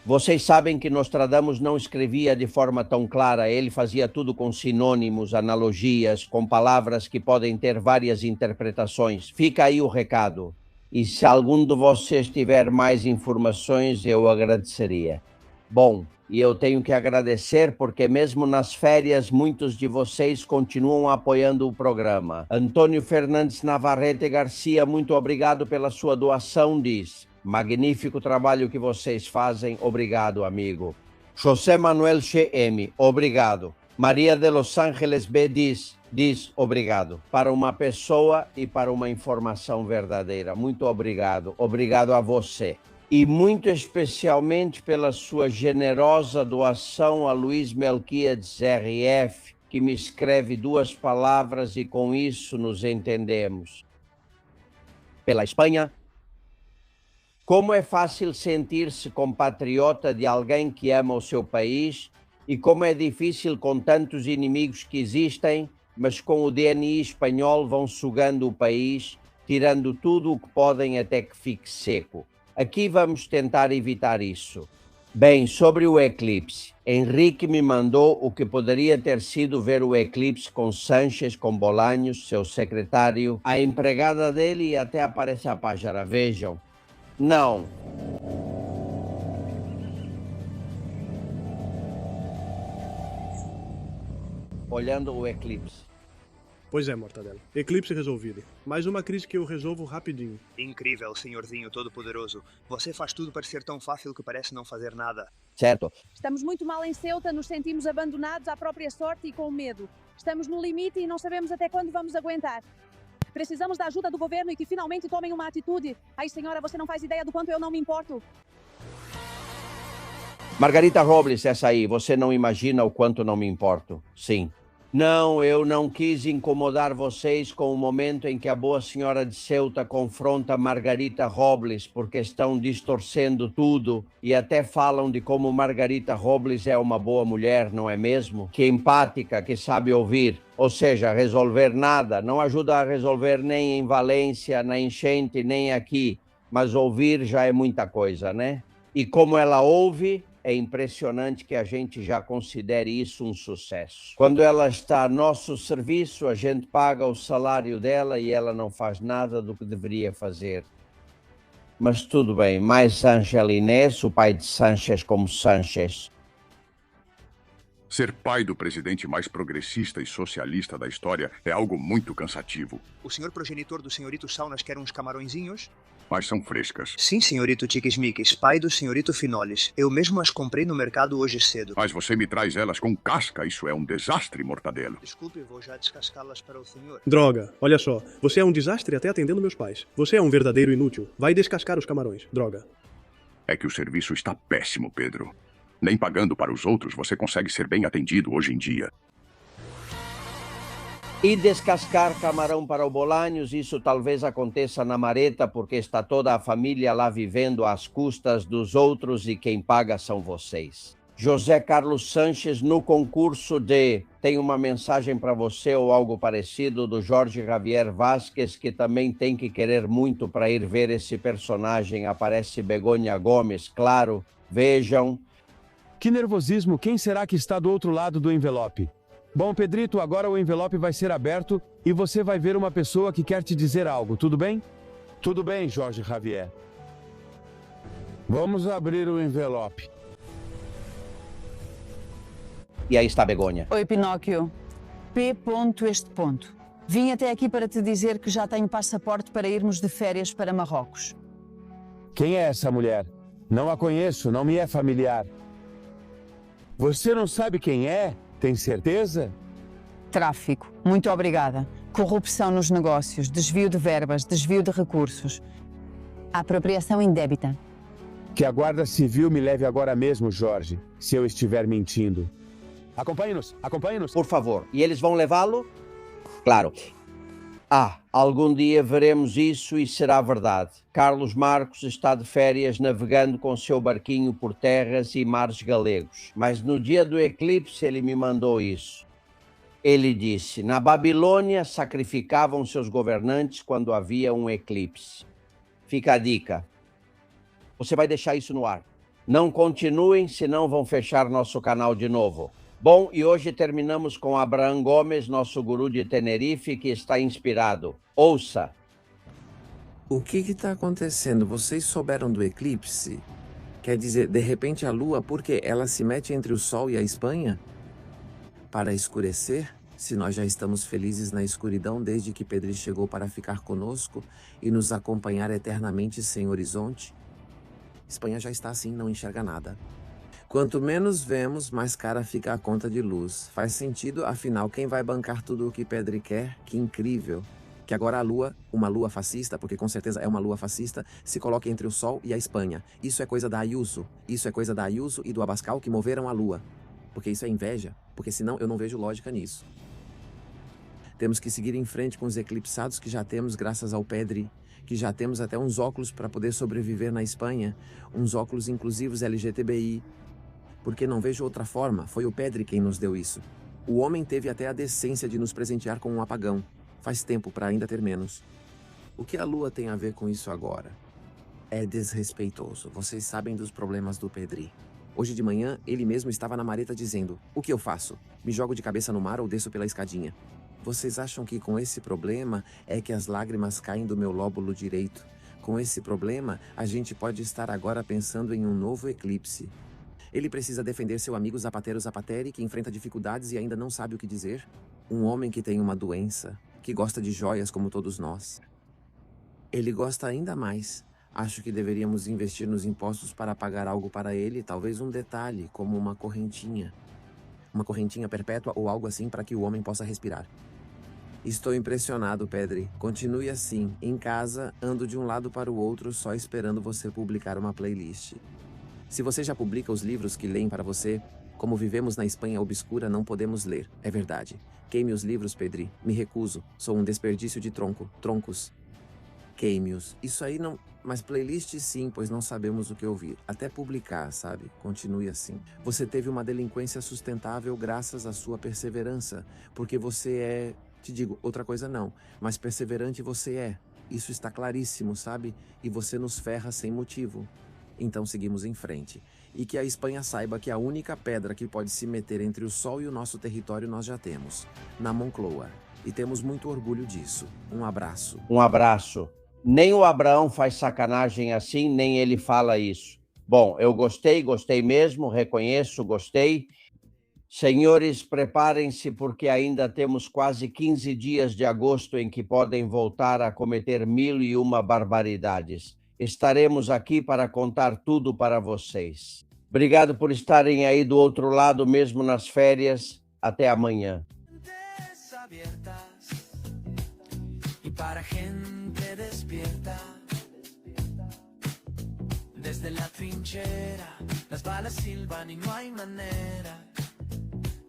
A: Vocês sabem que Nostradamus não escrevia de forma tão clara, ele fazia tudo com sinônimos, analogias, com palavras que podem ter várias interpretações. Fica aí o recado. E se algum de vocês tiver mais informações, eu agradeceria. Bom, e eu tenho que agradecer porque mesmo nas férias, muitos de vocês continuam apoiando o programa. Antônio Fernandes Navarrete Garcia, muito obrigado pela sua doação, diz. Magnífico trabalho que vocês fazem, obrigado, amigo. José Manuel GM, obrigado. Maria de Los Angeles B diz obrigado. Para uma pessoa e para uma informação verdadeira. Muito obrigado. Obrigado a você. E muito especialmente pela sua generosa doação a Luiz Melquiades RF, que me escreve 2 palavras e com isso nos entendemos. Pela Espanha. Como é fácil sentir-se compatriota de alguém que ama o seu país e como é difícil com tantos inimigos que existem, mas com o DNI espanhol vão sugando o país, tirando tudo o que podem até que fique seco. Aqui vamos tentar evitar isso. Bem, sobre o eclipse. Henrique me mandou o que poderia ter sido ver o eclipse com Sánchez, com Bolanhos, seu secretário, a empregada dele e até aparece a página. Vejam. Não. Olhando o eclipse.
J: Pois é, Mortadelo. Eclipse resolvido. Mais uma crise que eu resolvo rapidinho.
K: Incrível, senhorzinho todo-poderoso. Você faz tudo parecer tão fácil que parece não fazer nada.
A: Certo.
L: Estamos muito mal em Ceuta, nos sentimos abandonados à própria sorte e com medo. Estamos no limite e não sabemos até quando vamos aguentar. Precisamos da ajuda do governo e que finalmente tomem uma atitude. Ai, senhora, você não faz ideia do quanto eu não me importo.
A: Margarita Robles, essa aí. Você não imagina o quanto não me importo. Sim. Não, eu não quis incomodar vocês com o momento em que a boa senhora de Ceuta confronta Margarita Robles, porque estão distorcendo tudo e até falam de como Margarita Robles é uma boa mulher, não é mesmo? Que empática, que sabe ouvir. Ou seja, resolver nada, não ajuda a resolver nem em Valência, na enchente, nem aqui, mas ouvir já é muita coisa, né? E como ela ouve, é impressionante que a gente já considere isso um sucesso. Quando ela está a nosso serviço, a gente paga o salário dela e ela não faz nada do que deveria fazer. Mas tudo bem, mais Ángel Inês, o pai de Sánchez como Sánchez.
X: Ser pai do presidente mais progressista e socialista da história é algo muito cansativo.
K: O senhor progenitor do senhorito Saunas quer uns camarõezinhos?
X: Mas são frescas.
K: Sim, senhorito Tiquismiquis, pai do senhorito Finolis. Eu mesmo as comprei no mercado hoje cedo.
X: Mas você me traz elas com casca, isso é um desastre, Mortadelo.
K: Desculpe, vou já descascá-las para o senhor.
J: Droga, olha só, você é um desastre até atendendo meus pais. Você é um verdadeiro inútil. Vai descascar os camarões, droga.
X: É que o serviço está péssimo, Pedro. Nem pagando para os outros você consegue ser bem atendido hoje em dia.
A: E descascar camarão para o Bolanhos, isso talvez aconteça na Mareta, porque está toda a família lá vivendo às custas dos outros e quem paga são vocês. José Carlos Sanches, no concurso de Tem uma mensagem para você ou algo parecido, do Jorge Javier Vasquez, que também tem que querer muito para ir ver esse personagem. Aparece Begonha Gomes, claro, vejam.
Y: Que nervosismo, quem será que está do outro lado do envelope? Bom, Pedrito, agora o envelope vai ser aberto e você vai ver uma pessoa que quer te dizer algo, tudo bem? Tudo bem, Jorge Javier. Vamos abrir o envelope.
A: E aí está Begonha.
Z: Oi, Pinóquio. P. Este ponto. Vim até aqui para te dizer que já tenho passaporte para irmos de férias para Marrocos.
Y: Quem é essa mulher? Não a conheço, não me é familiar. Você não sabe quem é? Tem certeza?
Z: Tráfico. Muito obrigada. Corrupção nos negócios, desvio de verbas, desvio de recursos. Apropriação indébita.
Y: Que a Guarda Civil me leve agora mesmo, Jorge, se eu estiver mentindo. Acompanhe-nos, acompanhe-nos.
A: Por favor. E eles vão levá-lo? Claro. Algum dia veremos isso e será verdade. Carlos Marcos está de férias navegando com seu barquinho por terras e mares galegos. Mas no dia do eclipse ele me mandou isso. Ele disse, na Babilônia sacrificavam seus governantes quando havia um eclipse. Fica a dica. Você vai deixar isso no ar. Não continuem, senão vão fechar nosso canal de novo. Bom, e hoje terminamos com Abraham Gomes, nosso guru de Tenerife, que está inspirado. Ouça.
C: O que está acontecendo? Vocês souberam do eclipse? Quer dizer, de repente a Lua, porque ela se mete entre o Sol e a Espanha? Para escurecer? Se nós já estamos felizes na escuridão desde que Pedri chegou para ficar conosco e nos acompanhar eternamente sem horizonte? Espanha já está assim, não enxerga nada. Quanto menos vemos, mais cara fica a conta de luz. Faz sentido, afinal, quem vai bancar tudo o que Pedri quer? Que incrível! Que agora a Lua, uma Lua fascista, porque com certeza é uma Lua fascista, se coloque entre o Sol e a Espanha. Isso é coisa da Ayuso. Isso é coisa da Ayuso e do Abascal que moveram a Lua. Porque isso é inveja, porque senão eu não vejo lógica nisso. Temos que seguir em frente com os eclipsados que já temos graças ao Pedri, que já temos até uns óculos para poder sobreviver na Espanha, uns óculos inclusivos LGTBI. Porque não vejo outra forma, foi o Pedri quem nos deu isso. O homem teve até a decência de nos presentear com um apagão. Faz tempo para ainda ter menos. O que a Lua tem a ver com isso agora? É desrespeitoso. Vocês sabem dos problemas do Pedri. Hoje de manhã, ele mesmo estava na mareta dizendo: o que eu faço? Me jogo de cabeça no mar ou desço pela escadinha? Vocês acham que com esse problema é que as lágrimas caem do meu lóbulo direito? Com esse problema, a gente pode estar agora pensando em um novo eclipse. Ele precisa defender seu amigo Zapatero Zapateri, que enfrenta dificuldades e ainda não sabe o que dizer? Um homem que tem uma doença, que gosta de joias como todos nós. Ele gosta ainda mais. Acho que deveríamos investir nos impostos para pagar algo para ele, talvez um detalhe, como uma correntinha. Uma correntinha perpétua ou algo assim para que o homem possa respirar. Estou impressionado, Pedri. Continue assim. Em casa, ando de um lado para o outro só esperando você publicar uma playlist. Se você já publica os livros que leem para você, como vivemos na Espanha obscura, não podemos ler. É verdade. Queime os livros, Pedri. Me recuso. Sou um desperdício de troncos. Queime-os. Isso aí não... Mas playlist sim, pois não sabemos o que ouvir. Até publicar, sabe? Continue assim. Você teve uma delinquência sustentável graças à sua perseverança. Porque você é... Te digo, outra coisa não. Mas perseverante você é. Isso está claríssimo, sabe? E você nos ferra sem motivo. Então seguimos em frente. E que a Espanha saiba que a única pedra que pode se meter entre o Sol e o nosso território nós já temos. Na Moncloa. E temos muito orgulho disso. Um abraço.
A: Um abraço. Nem o Abraão faz sacanagem assim, nem ele fala isso. Bom, eu gostei mesmo, reconheço, gostei. Senhores, preparem-se porque ainda temos quase 15 dias de agosto em que podem voltar a cometer 1001 barbaridades. Estaremos aqui para contar tudo para vocês. Obrigado por estarem aí do outro lado, mesmo nas férias. Até amanhã.
I: Desde la trinchera, las balas silban y no hay manera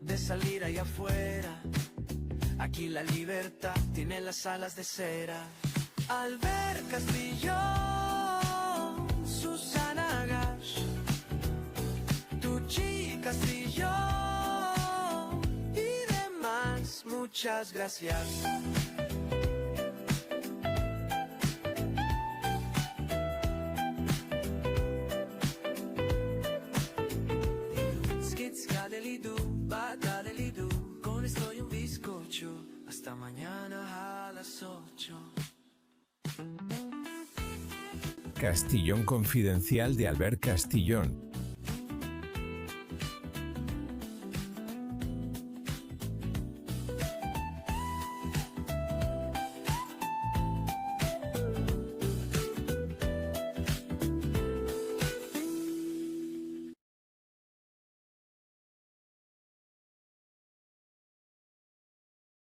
I: de salir allá afuera. Aquí la libertad tiene las alas de cera. Albert Castillo, Susana Gash, Tucci Castillo y demás. Muchas gracias. Con esto y un bizcocho, hasta mañana a las 8.
M: Castillón Confidencial de Albert Castillón.